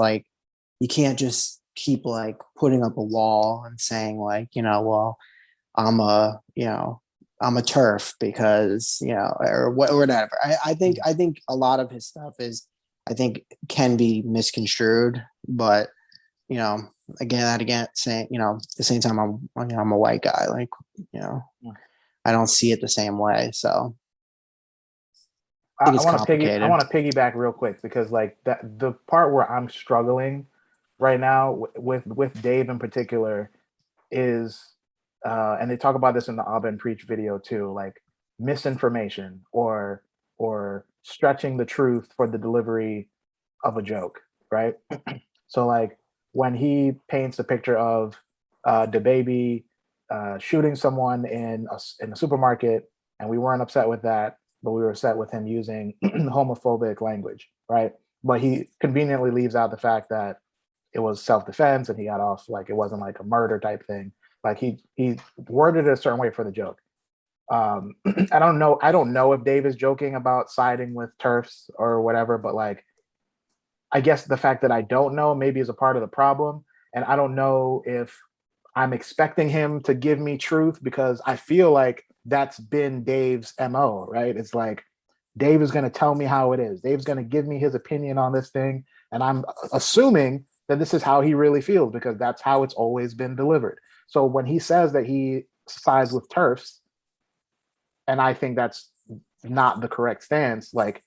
keep like putting up a wall and saying like, well, I'm a you know I'm a turf because or whatever. I think a lot of his stuff is, I think, can be misconstrued, but you know again saying, at the same time, I'm a white guy, like, I don't see it the same way, so I think I it's want to I complicated. want to piggyback real quick because like that the part where I'm struggling right now with Dave in particular is and they talk about this in the Abba Preach video too, like misinformation or stretching the truth for the delivery of a joke, right? So like when he paints a picture of the baby shooting someone in a supermarket, and we weren't upset with that, but we were upset with him using homophobic language, right? But he conveniently leaves out the fact that it was self-defense and he got off like it wasn't like a murder type thing. Like he worded it a certain way for the joke. I don't know if Dave is joking about siding with turfs or whatever, but like I guess the fact that I don't know maybe is a part of the problem. And I don't know if I'm expecting him to give me truth because I feel like that's been Dave's MO, right? It's like Dave is going to tell me how it is. Dave's going to give me his opinion on this thing. And I'm assuming then this is how he really feels, because that's how it's always been delivered. So when he says that he sides with TERFs, and I think that's not the correct stance, like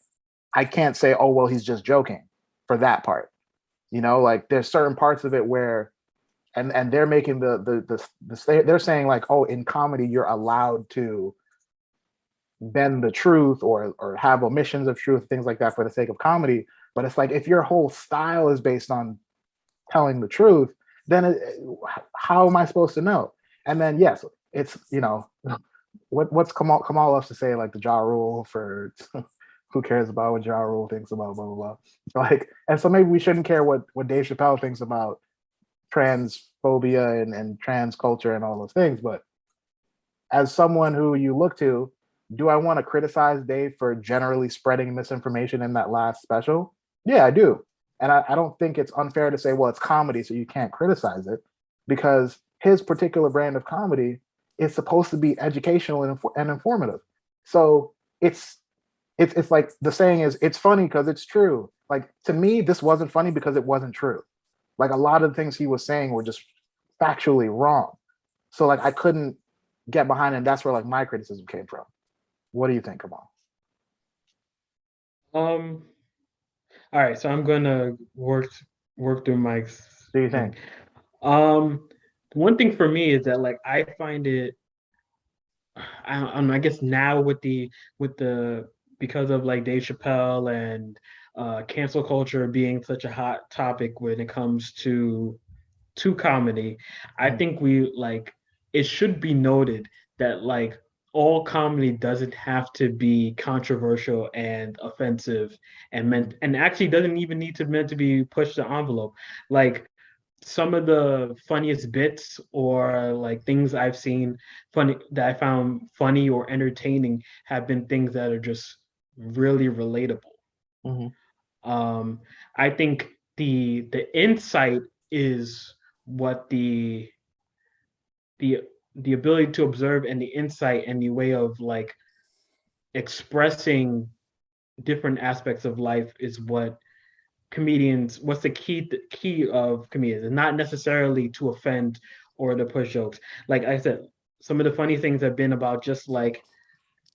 I can't say, oh well, he's just joking for that part. You know, like there's certain parts of it where, and they're making they're saying like, oh, in comedy you're allowed to bend the truth or have omissions of truth, things like that for the sake of comedy. But it's like if your whole style is based on telling the truth, then how am I supposed to know? And then yes, it's what's Kamal loves to say, like the Ja Rule for who cares about what Ja Rule thinks about blah blah blah. Like, and so maybe we shouldn't care what Dave Chappelle thinks about transphobia and trans culture and all those things. But as someone who you look to, do I want to criticize Dave for generally spreading misinformation in that last special? Yeah, I do. And I don't think it's unfair to say, well, it's comedy, so you can't criticize it, because his particular brand of comedy is supposed to be educational and informative. So it's like the saying is, it's funny because it's true. Like, to me, this wasn't funny because it wasn't true. Like, a lot of the things he was saying were just factually wrong. So like I couldn't get behind it, and that's where like my criticism came from. What do you think, Kamal? All right, so I'm gonna work through Mike's Do you thing. think? One thing for me is that like I find it, I guess now with the because of like Dave Chappelle and cancel culture being such a hot topic when it comes to comedy, I Mhm. think we like it should be noted that like all comedy doesn't have to be controversial and offensive and meant and actually doesn't even need to meant to be pushed the envelope. Like some of the funniest bits or like things I've seen funny that I found funny or entertaining have been things that are just really relatable. Mhm. Um, I think the insight is what the the ability to observe and the insight and the way of like expressing different aspects of life is what comedians what's the key of comedians, and not necessarily to offend or to push jokes. Like I said, some of the funny things have been about just like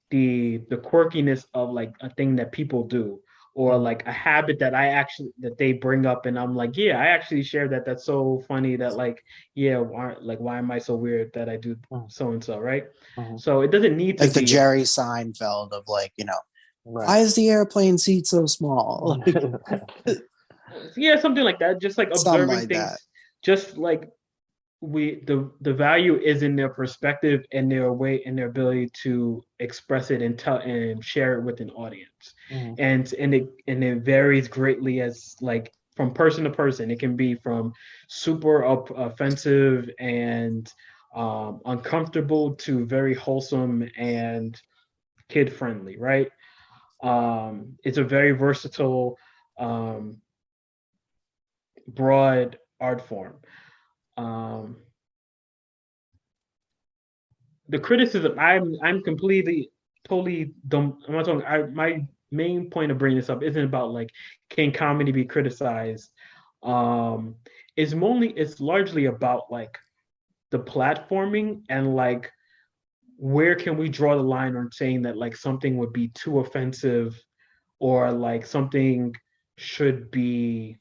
the quirkiness of like a thing that people do, or Mhm. like a habit that that they bring up and I'm like, yeah, I actually share that. That's so funny that like, yeah, why am I so weird that I do Mhm. so and so, right? Mhm. So it doesn't need to Like the be Jerry Seinfeld of like, Right. why is the airplane seat so small? Like yeah, something like that. Just like something observing like that. things, just like the value is in their perspective and their way and their ability to express it and tell and share it with an audience. Mhm. And it varies greatly as like from person to person. It can be from super offensive and uncomfortable to very wholesome and kid friendly, right? It's a very versatile, um, broad art form. Um, the criticism, I'm completely totally don't. I'm not talking. My main point of bringing this up isn't about like can comedy be criticized. Um, it's largely about like the platforming and like where can we draw the line on saying that like something would be too offensive or like something should be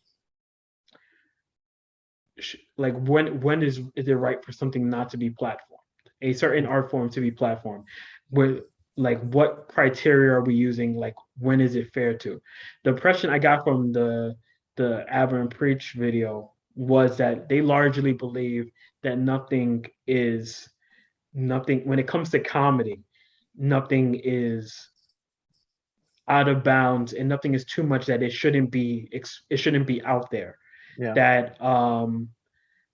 like when is it right for something not to be platformed, a certain art form to be platformed, with like what criteria are we using, like when is it fair to. The impression I got from the Avern Preach video was that they largely believe that nothing when it comes to comedy, nothing is out of bounds and nothing is too much that it shouldn't be out there, Yeah. that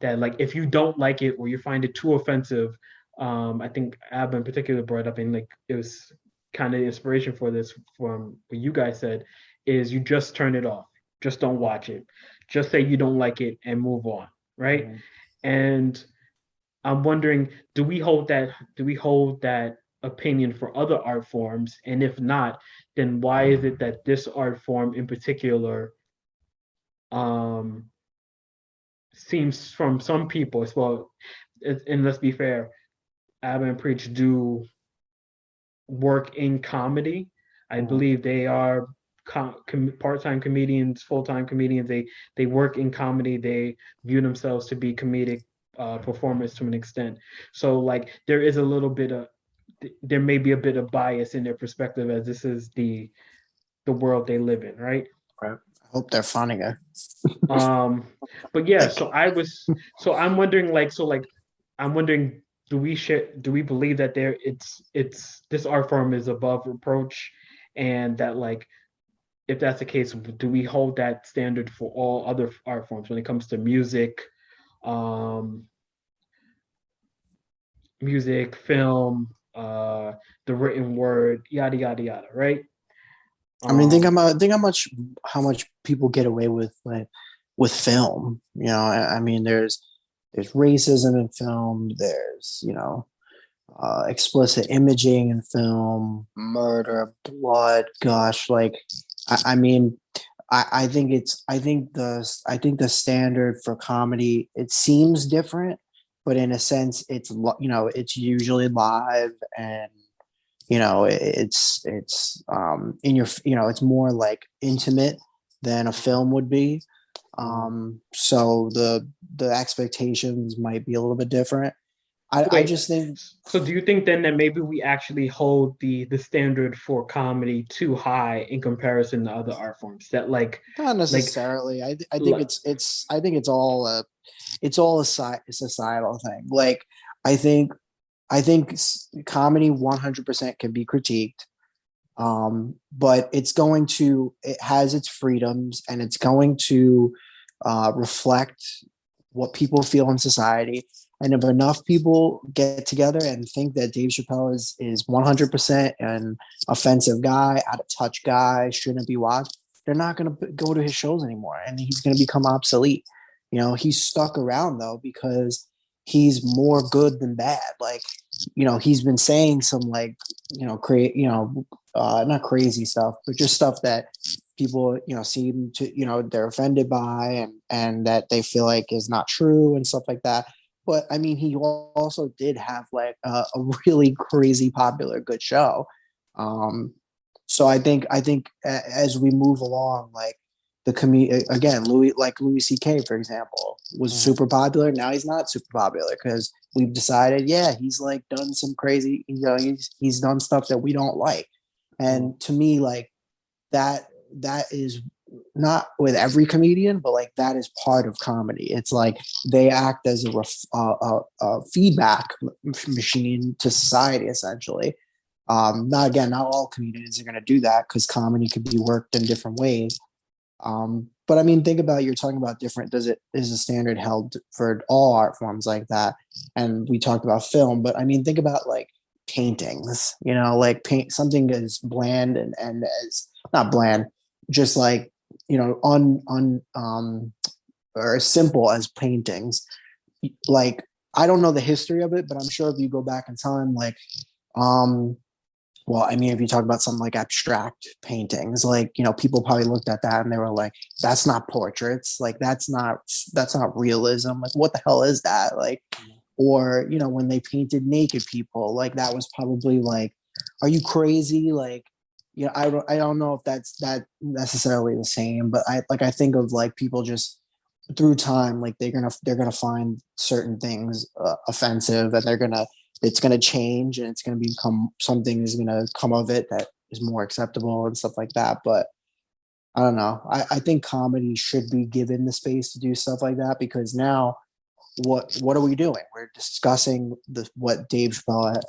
that like if you don't like it or you find it too offensive, I think Ab in particular brought up, and like it was kind of the inspiration for this from what you guys said, is you just turn it off, just don't watch it, just say you don't like it and move on, right? Mhm. And I'm wondering, do we hold that opinion for other art forms, and if not, then why is it that this art form in particular um seems from some people as well, and let's be fair, Ab and Preach do work in comedy. I believe they are part-time comedians, full-time comedians. They work in comedy. They view themselves to be comedic performers to an extent. So like there may be a bit of bias in their perspective as this is the world they live in, right? Right. I hope they're funnier. But yeah, I'm wondering I'm wondering, do we believe that it's this art form is above reproach, and that like if that's the case, do we hold that standard for all other art forms when it comes to music, um, film, the written word, yada yada yada, right? I mean, Um, think how much people get away with film. You know, I mean, there's racism in film. There's explicit imaging in film, murder, blood. Gosh, like I mean, I think the standard for comedy, it seems different, but in a sense, it's usually live, and it's in your it's more like intimate than a film would be. So the expectations might be a little bit different. I Wait, just think so do you think then that maybe we actually hold the standard for comedy too high in comparison to other art forms? That not like necessarily. I think like it's all a societal thing. Like I think comedy 100% can be critiqued, but it has its freedoms, and it's going to reflect what people feel in society. And if enough people get together and think that Dave Chappelle is 100% an offensive guy, out of touch guy, shouldn't be watched, they're not going to go to his shows anymore, and he's going to become obsolete. He's stuck around though because he's more good than bad. Like, he's been saying some like, create, not crazy stuff, but just stuff that people, seem to, they're offended by, and that they feel like is not true and stuff like that. But I mean, he also did have like a really crazy popular good show. So I think as we move along, like again, Louis C.K. for example was super popular. Now he's not super popular because we've decided, yeah, he's like done some crazy, he's done stuff that we don't like. And to me, like that is not with every comedian, but like that is part of comedy. It's like they act as a feedback machine to society, essentially. Not all comedians are going to do that because comedy could be worked in different ways. But I mean, think about, you're talking about different. Is a standard held for all art forms like that? And we talked about film, but I mean, think about like paintings. Like paint something as bland and as not bland, just like or as simple as paintings. Like, I don't know the history of it, but I'm sure if you go back in time, like um well, I mean, if you talk about something like abstract paintings, like, people probably looked at that and they were like, that's not portraits. Like, that's not realism. Like, what the hell is that? Like, or, when they painted naked people, like, that was probably like, are you crazy? Like, I don't know if that's that necessarily the same, but I think of like people just through time, like they're gonna find certain things offensive, and it's gonna change, and it's gonna become something is gonna come of it that is more acceptable and stuff like that. But I don't know. I think comedy should be given the space to do stuff like that, because now what are we doing? We're discussing what Dave Chappelle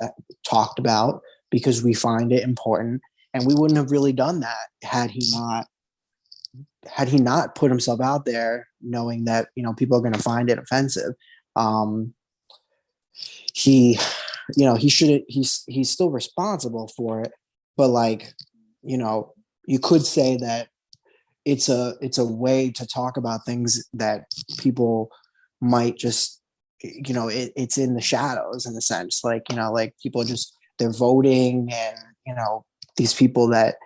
talked about because we find it important, and we wouldn't have really done that had he not put himself out there, knowing that people are going to find it offensive. Um, he he shouldn't he's still responsible for it, but like, you could say that it's a way to talk about things that people might just it's in the shadows, in a sense, like like people just, they're voting, and these people that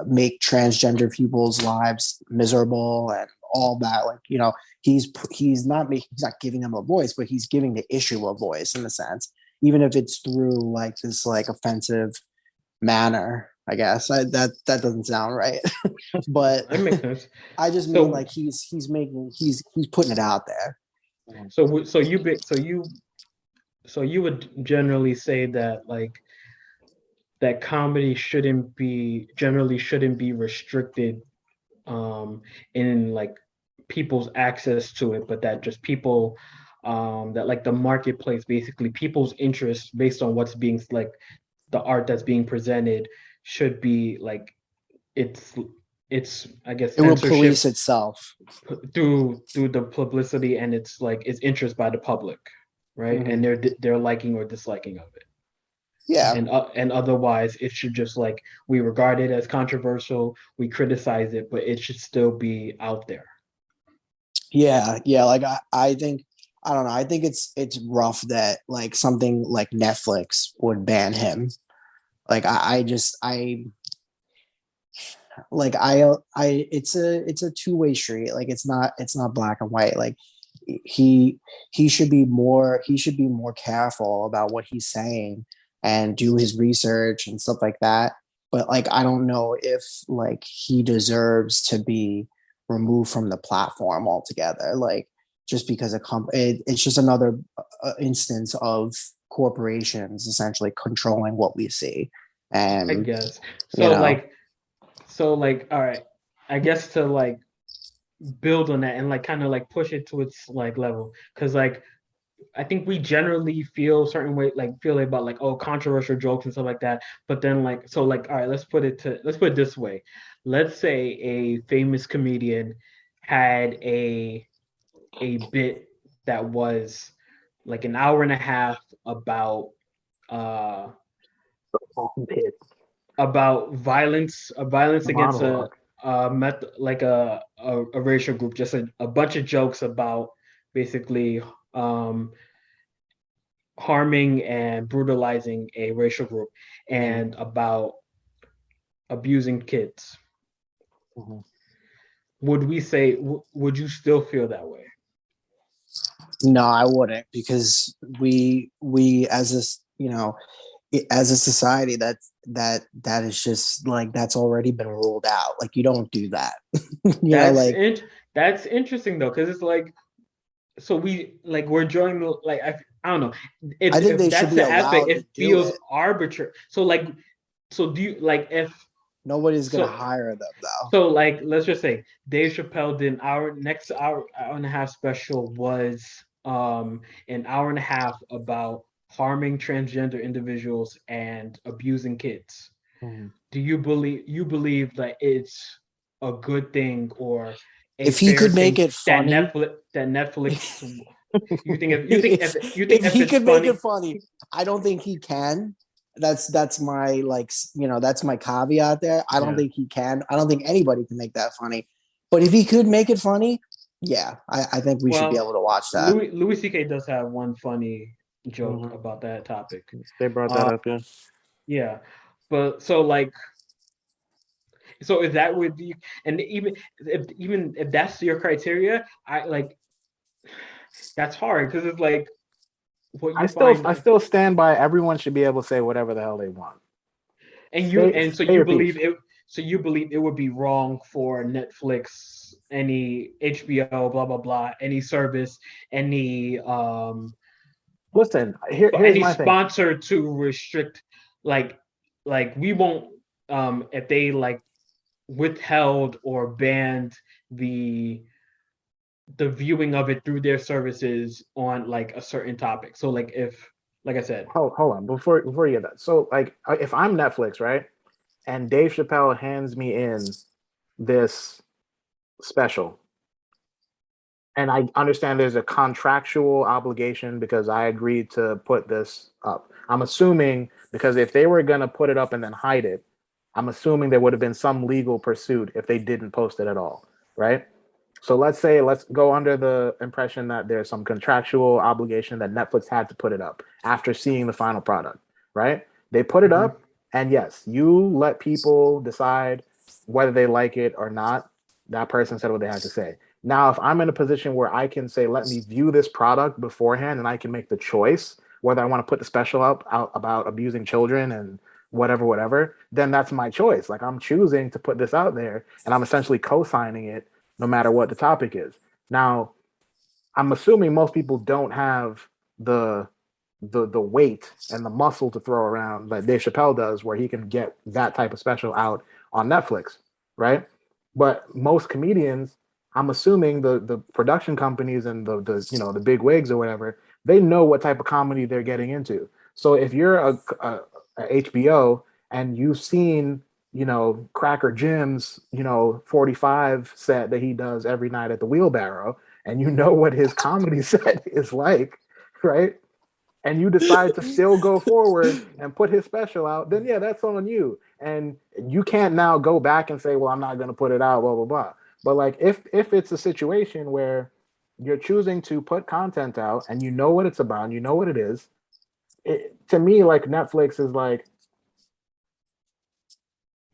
make transgender people's lives miserable and all that, like, he's not giving them a voice, but he's giving the issue a voice in a sense, even if it's through like this like offensive manner, I guess. That doesn't sound right. But That makes sense. I just mean like he's putting it out there. So you would generally say that like that comedy generally shouldn't be restricted in like people's access to it, but that just people that like the marketplace, basically people's interests based on what's being like the art that's being presented should be like it's I guess It will police itself through the publicity and it's like it's interest by the public, right? Mm-hmm. And their liking or disliking of it. Yeah. And otherwise it should just like we regard it as controversial, we criticize it, but it should still be out there. Yeah, like I think, I don't know, I think it's rough that like something like Netflix would ban him. Like I it's a two-way street. Like it's not black and white. Like he should be more careful about what he's saying and do his research and stuff like that. But like I don't know if like he deserves to be removed from the platform altogether. Like just because it's just another instance of corporations essentially controlling what we see. And I guess so like all right, I guess to like build on that and like kind of like push it to its like level, because like I think we generally feel certain way, like feel about like, oh, controversial jokes and stuff like that. But then like, so like, all right, let's put it this way. Let's say a famous comedian had a bit that was like an hour and a half uh about violence against like a racial group, just a bunch of jokes about basically harming and brutalizing a racial group and about abusing kids. Mm-hmm. Would you still feel that way? No, I wouldn't, because we as this, as a society, that is just like, that's already been ruled out. Like you don't do that. That's interesting though, because it's like, so we're enjoying the like I don't know. I think they that's should be the aspect, allowed it to do feels it. arbitrary. So do you like if nobody's gonna hire them though? So like let's just say Dave Chappelle did next hour and a half special was an hour and a half about harming transgender individuals and abusing kids. Mm-hmm. Do you believe that it's a good thing or a if he fair could make thing it funny, that Netflix if he could make it funny, I don't think he can. That's my that's my caveat there. I don't think he can. I don't think anybody can make that funny. But if he could make it funny, yeah, I think we should be able to watch that. Louis C.K. does have one funny joke about that topic. They brought that up, yeah. Yeah, but so if that would be, and even if that's your criteria, I like that's hard because it's like what you I still stand by everyone should be able to say whatever the hell they want. So you believe it would be wrong for Netflix, any HBO, blah blah blah, any service, any listen, here's any my sponsor thing. to restrict like we won't if they like withheld or banned the viewing of it through their services on like a certain topic. So like if like I said, hold on before you get that. So like if I'm Netflix, right, and Dave Chappelle hands me in this special, and I understand there's a contractual obligation because I agreed to put this up. I'm assuming because if they were gonna put it up and then hide it, I'm assuming there would have been some legal pursuit if they didn't post it at all, right? So let's go under the impression that there's some contractual obligation that Netflix had to put it up after seeing the final product, right? They put it up, and yes, you let people decide whether they like it or not. That person said what they had to say. Now, if I'm in a position where I can say, let me view this product beforehand and I can make the choice whether I want to put the special out about abusing children and whatever, then that's my choice. Like I'm choosing to put this out there and I'm essentially co-signing it no matter what the topic is. Now, I'm assuming most people don't have the the weight and the muscle to throw around like Dave Chappelle does, where he can get that type of special out on Netflix, right? But most comedians, I'm assuming the production companies and the the big wigs or whatever, they know what type of comedy they're getting into. So if you're a HBO and you've seen Cracker Jim's 45 set that he does every night at the Wheelbarrow, and you know what his comedy set is like, right? And you decide to still go forward and put his special out, then yeah, that's on you. And you can't now go back and say, well, I'm not going to put it out, blah, blah, blah. But like if it's a situation where you're choosing to put content out and you know what it's about and you know what it is, to me, like Netflix is like,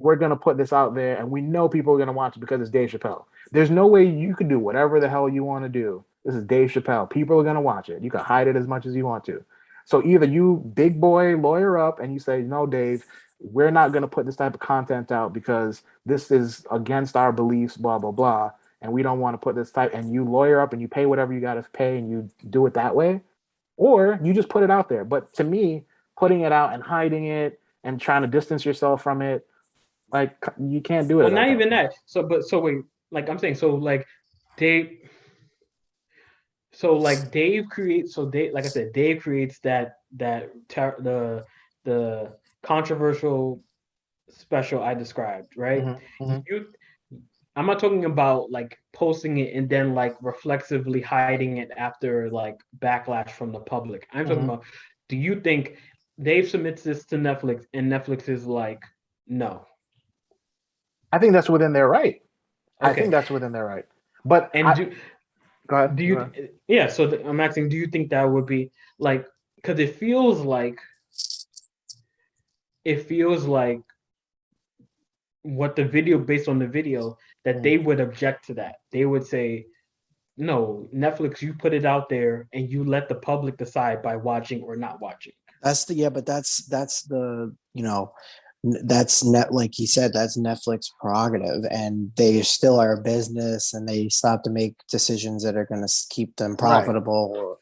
we're going to put this out there and we know people are going to watch it because it's Dave Chappelle. There's no way you can do whatever the hell you want to do. This is Dave Chappelle. People are going to watch it. You can hide it as much as you want to. So either you big boy lawyer up and you say, no, Dave, we're not going to put this type of content out because this is against our beliefs, blah, blah, blah. And we don't want to put this type, and you lawyer up and you pay whatever you got to pay and you do it that way. Or you just put it out there. But to me, putting it out and hiding it and trying to distance yourself from it, like you can't do it. Well, not even that. So wait, like I'm saying, so like Dave, Dave creates. So Dave, like I said, Dave creates the controversial special I described, right? Mm-hmm. You, I'm not talking about like posting it and then like reflexively hiding it after like backlash from the public. I'm talking about, do you think Dave submits this to Netflix and Netflix is like, no? I think that's within their right. Okay. I think that's within their right. But go ahead. Do you? Yeah. So I'm asking, do you think that would be like? Because it feels like what the video, based on the video, that they would object to that. They would say, no, Netflix, you put it out there and you let the public decide by watching or not watching. That's the that's net, like he said, that's Netflix prerogative, and they still are a business and they still have to make decisions that are going to keep them profitable.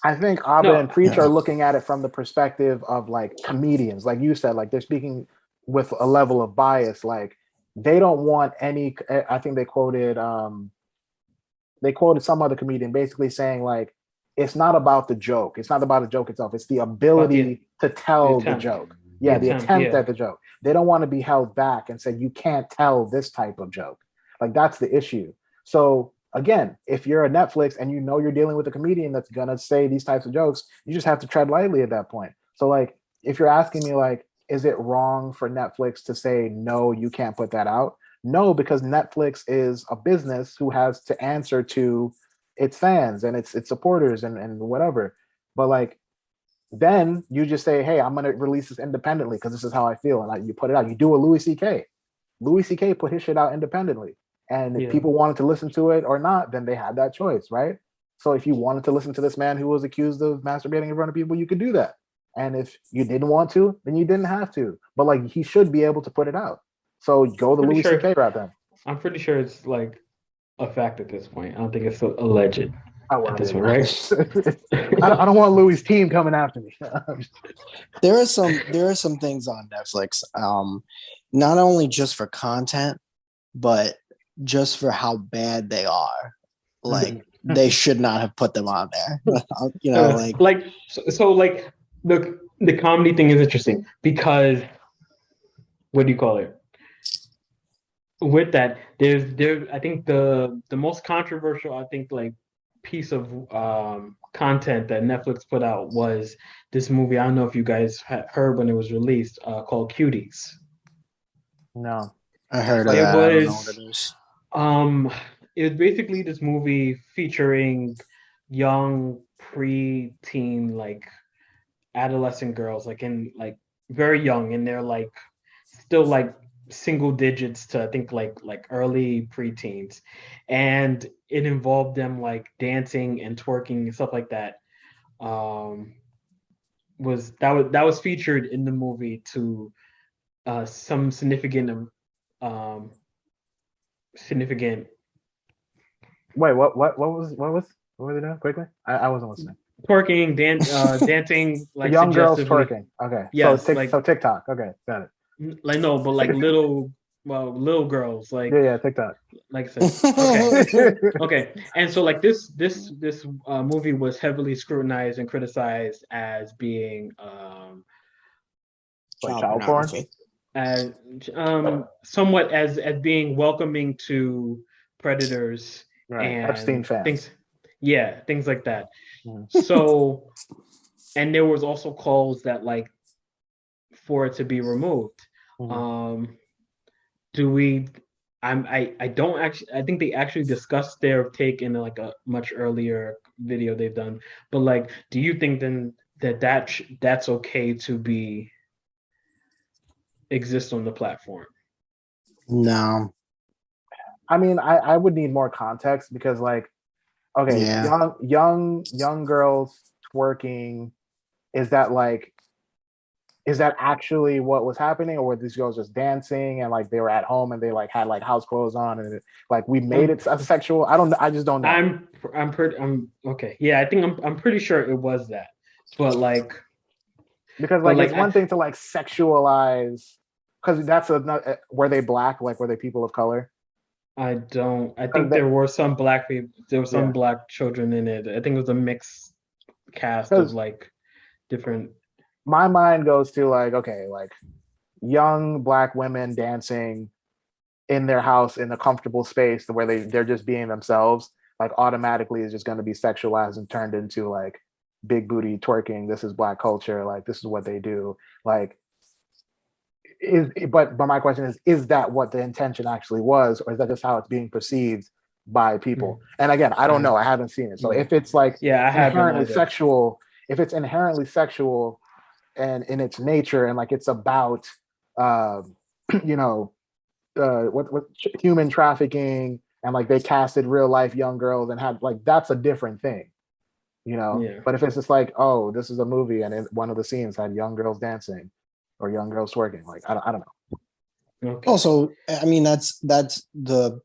Right. I think Abba and Preach are looking at it from the perspective of like comedians, like you said, like they're speaking with a level of bias. Like they don't want any. I think they quoted some other comedian basically saying like, it's not about the joke. It's not about the joke itself. It's the ability to tell the joke. Yeah, the attempt at the joke. They don't want to be held back and say, you can't tell this type of joke. Like, that's the issue. So, again, if you're a Netflix and you know you're dealing with a comedian that's going to say these types of jokes, you just have to tread lightly at that point. So, like, if you're asking me, like, is it wrong for Netflix to say, no, you can't put that out? No, because Netflix is a business who has to answer to its fans and its supporters and whatever. But, like, then you just say, hey, I'm going to release this independently because this is how I feel. And you put it out. You do a Louis C.K. Louis C.K. put his shit out independently. And if people wanted to listen to it or not, then they had that choice, right? So if you wanted to listen to this man who was accused of masturbating in front of people, you could do that. And if you didn't want to, then you didn't have to. But like he should be able to put it out. So go the Louis C.K. route then. I'm pretty sure it's like a fact at this point. I don't think it's alleged. At this point, right? I don't want Louis' team coming after me. There are some things on Netflix, not only just for content, but just for how bad they are. Like they should not have put them on there. Like the comedy thing is interesting because what do you call it? With that, there's I think the most controversial, I think, like piece of content that Netflix put out was this movie. I don't know if you guys heard when it was released, called Cuties. No, I heard of that. I don't know what it is. It was basically this movie featuring young pre-teen, like adolescent girls, like in like very young, and they're like still like single digits to I think like early preteens, and it involved them like dancing and twerking and stuff like that. Um, that was featured in the movie to some um significant Wait, what were they doing quickly? I wasn't listening. twerking, dancing like Young girls suggestively. twerking. Okay, so Yes, like TikTok. Okay, got it. like no, but like little girls, Yeah, TikTok. like I said. Okay, okay. And so like this movie was heavily scrutinized and criticized as being Like Child child porn. pornography. as somewhat as being welcoming to predators Right, Epstein and fans. things like that. Mhm. So, and there was also calls that like for it to be removed. Mhm. Um, do we? I don't actually. I think they actually discussed their take in like a much earlier video they've done. But like, do you think then that's okay to be exist on the platform? No. I mean, I would need more context because like, okay, Yeah. young girls twerking, is that like, is that actually what was happening, or were these girls just dancing and like they were at home and they like had like house clothes on and like we made Um, it sexual? I don't. I just don't know I'm okay. Yeah, I think I'm pretty sure it was that. But like because but like like it's one thing to like sexualize because that's a were they black, like were they people of color? I don't I Because think there were some black people there were some yeah, black children in it. I think it was a mixed cast of because like different. my mind goes to like, okay, like young black women dancing in their house in a comfortable space where they're just being themselves, like automatically is just going to be sexualized and turned into like big booty twerking. This is black culture. Like this is what they do. Like is but my question is that what the intention actually was, or is that just how it's being perceived by Mm, people? And again, I don't I know. I haven't seen it. So yeah. if it's like Yeah, I haven't inherently either. sexual, if it's inherently sexual and in its nature, and like it's about uh, you know what human trafficking, and like they casted real life young girls and had like that's a different thing, you know. Yeah. But if it's just like, oh, this is a movie and one of the scenes had young girls dancing or young girls twerking, like I don't know. Okay. Also, I mean, that's the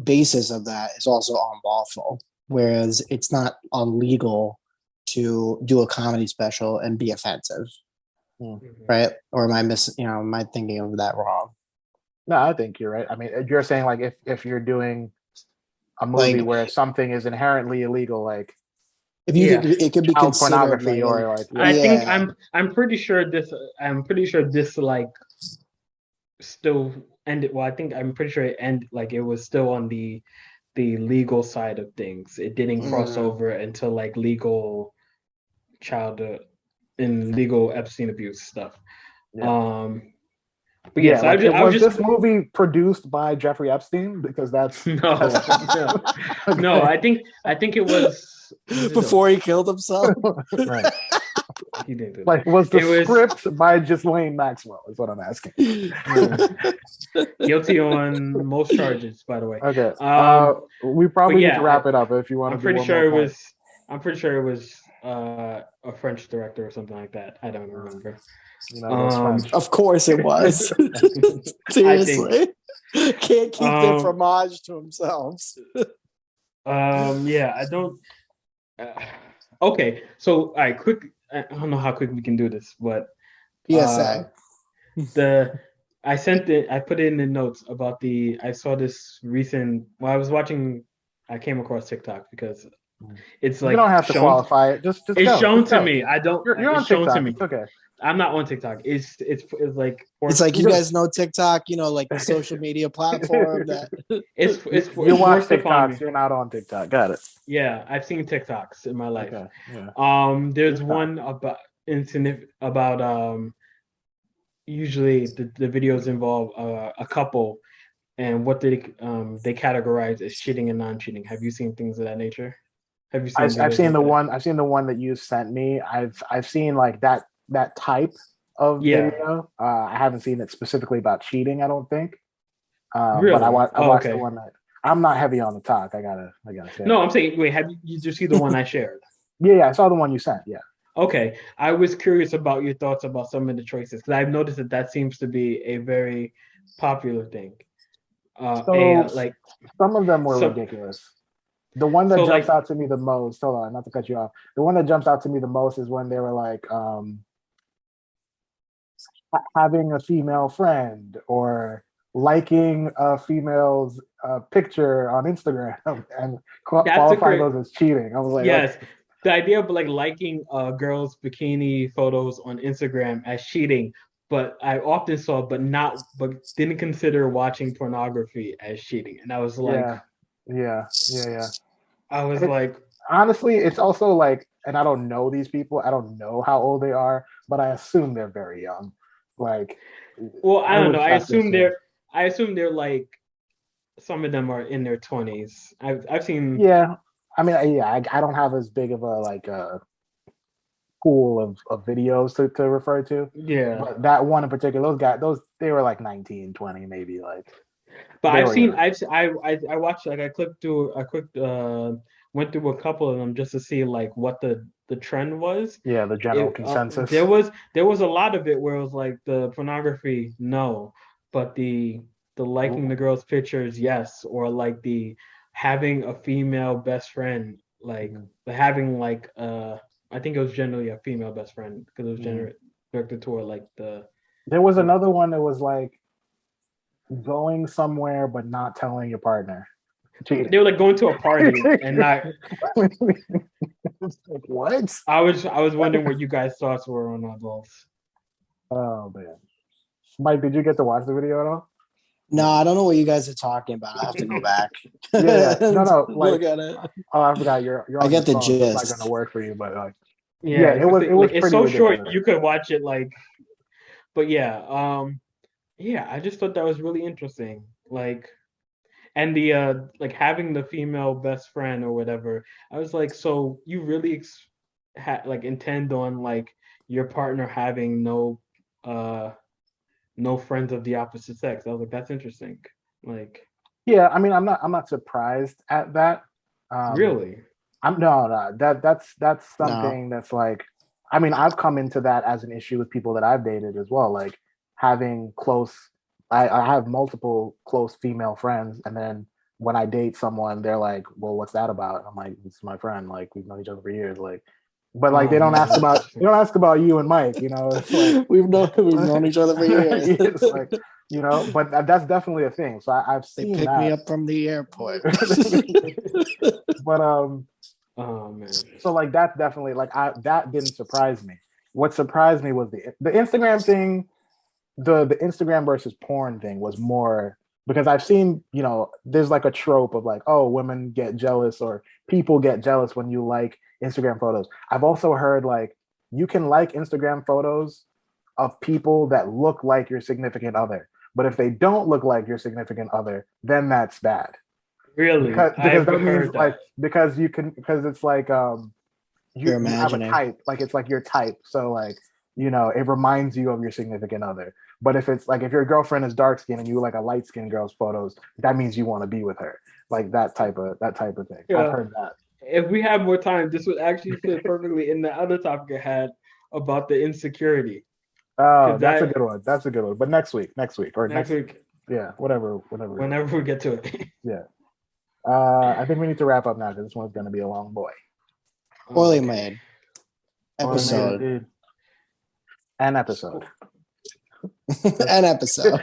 basis of that is also unlawful, whereas it's not illegal to do a comedy special and be offensive, Mhm. right? Or am I missing? Am I thinking of that wrong? No, I think you're right. I mean, you're saying like if you're doing a movie Like, where something is inherently illegal, like if you Yeah. could, it could be child considered pornography like a, or like I yeah. think yeah. I'm pretty sure this like still ended well, I think I'm pretty sure it ended like it was still on the legal side of things. It didn't cross Mm. over into like legal child in legal Epstein abuse stuff. Yeah. Um, but Yeah, yes, like it I was was just this movie produced by Jeffrey Epstein, because that's no, no, no. okay. I think it was it Before he killed himself. Right. he didn't do that. Like was the It was script by Ghislaine Maxwell is what I'm asking. guilty on most charges, by the way. Okay. We But probably need to yeah, wrap it up if you want I'm to do pretty one more sure it point. was. I'm pretty sure it was a French director or something like that. I don't remember. You know, those French. Of course it was. I think. Seriously. Can't keep their Um, fromage to themselves. yeah, I don't. Uh, okay, so all right, quick. I don't know how quick we can do this, but uh, PSA. the I sent it. I put it in the notes about the. I saw this recent. Well, I was watching. I came across TikTok because it's You don't like have to shown. qualify it. Just It's go. shown Just to go. me. I don't. You're It's on shown to TikTok. me. It's okay. I'm not on TikTok. It's like It's like you guys know TikTok, like the social media platform that it's You watch forced upon me. TikToks. You're not on TikTok. Got it. Yeah, I've seen TikToks in my life. Okay. Yeah. There's Good talk. one about incident about usually the videos involve a couple and what they categorize as cheating and non-cheating. Have you seen things of that nature? Have you seen I've videos seen like the that? one. I've seen the one that you sent me. I've seen like that type. of Yeah. video. I haven't seen it specifically about cheating, I don't think. Really? But I watched Okay. the one that I'm not heavy on the talk. I gotta say. No, I'm saying, wait, have you just see the one I shared? Yeah, I saw the one you sent. Yeah. Okay. I was curious about your thoughts about some of the choices because I've noticed that seems to be a very popular thing. So Like some of them were so ridiculous. The one that so jumps like out to me the most, hold on, not to cut you off. The one that jumps out to me the most is when they were like having a female friend or liking a female's picture on Instagram and that's a qualifying great those as cheating. I was like, yes. The idea of like liking girls' bikini photos on Instagram as cheating, but I often saw, but didn't consider watching pornography as cheating, and I was like, yeah. I was It, like, honestly, it's also like, and I don't know these people. I don't know how old they are, but I assume they're very young. Like, well, I I don't would know. have to assume. I assume they're like, some of them are in their 20s. I've seen, Yeah, I mean, yeah, I don't have as big of a like pool of videos to refer to, yeah. but that one in particular, those guys, they were like 19, 20, maybe, like But they I've were seen, young. I watched like I clicked through, I quick went through a couple of them just to see like what the trend was. Yeah, the general consensus. There was a lot of it where it was like the pornography, no, but the liking the girl's pictures, yes, or like the having a female best friend, like having like I think it was generally a female best friend because it was directed toward like There was the another one that was like going somewhere but not telling your partner. they were like going to a party and not. Like, what? I was wondering what you guys' thoughts were on all those. Oh man, Mike, did you get to watch the video at all? No, I don't know what you guys are talking about. I have to go back. Yeah. No, like, look at it. oh, I forgot you're I on get your the phone, so it's not gist. gonna work for you. But like, Yeah, it was it's pretty so short ridiculous. you could watch it like, but yeah, I just thought that was really interesting. Like, and the like having the female best friend or whatever. I was like, so you really like intend on like your partner having uh no friends of the opposite sex. I was like, that's interesting. Like, Yeah, I mean, I'm not surprised at that. Um, really? I'm no, that's No. something that's like, I mean, I've come into that as an issue with people that I've dated as well, like having close. I have multiple close female friends, and then when I date someone, they're like, "Well, what's that about?" I'm like, "It's my friend. Like we've known each other for years." Like, but like Oh man, that's they interesting. don't ask about you and Mike. You know, it's like We've known each other for years. it's like, you know, but that's definitely a thing. So I've They seen picked me that. up from the airport. But Oh man. so like that's definitely like that didn't surprise me. What surprised me was the Instagram thing, the Instagram versus porn thing was more because I've seen, you know, there's like a trope of like, oh, women get jealous or people get jealous when you like Instagram photos. I've also heard like you can like Instagram photos of people that look like your significant other. But if they don't look like your significant other, then that's bad. Really? Because I've that means heard like that. because it's like You're you have a imagining. type, like it's like your type. So like, you know, it reminds you of your significant other. But if it's like if your girlfriend is dark skinned and you like a light skinned girl's photos, that means you want to be with her. Like that type of thing. I've Yeah. heard that. If we had more time, this would actually fit perfectly in the other topic I had about the insecurity. Oh, Because that's a that good one. That's a good one. But next week or next next, week, yeah, whatever we do. whenever we get to it. Yeah. I think we need to wrap up now because this one's going to be a long boy. Poorly Okay. made Poorly made episode. indeed. An episode. An episode.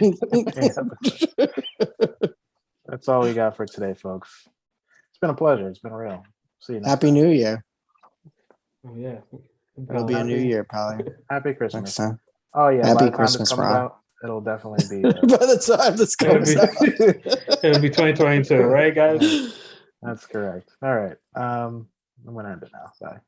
That's all we got for today, folks. It's been a pleasure. It's been real. See you next Happy time. New Year. Oh yeah. It'll be a new year probably Happy next Christmas. time. Oh yeah, by Happy the time Christmas, this comes Rob. out, it'll definitely be. By the time this It'll comes be, out. it'll be 2022, right, guys? That's correct. All right. I'm gonna end it now. Bye.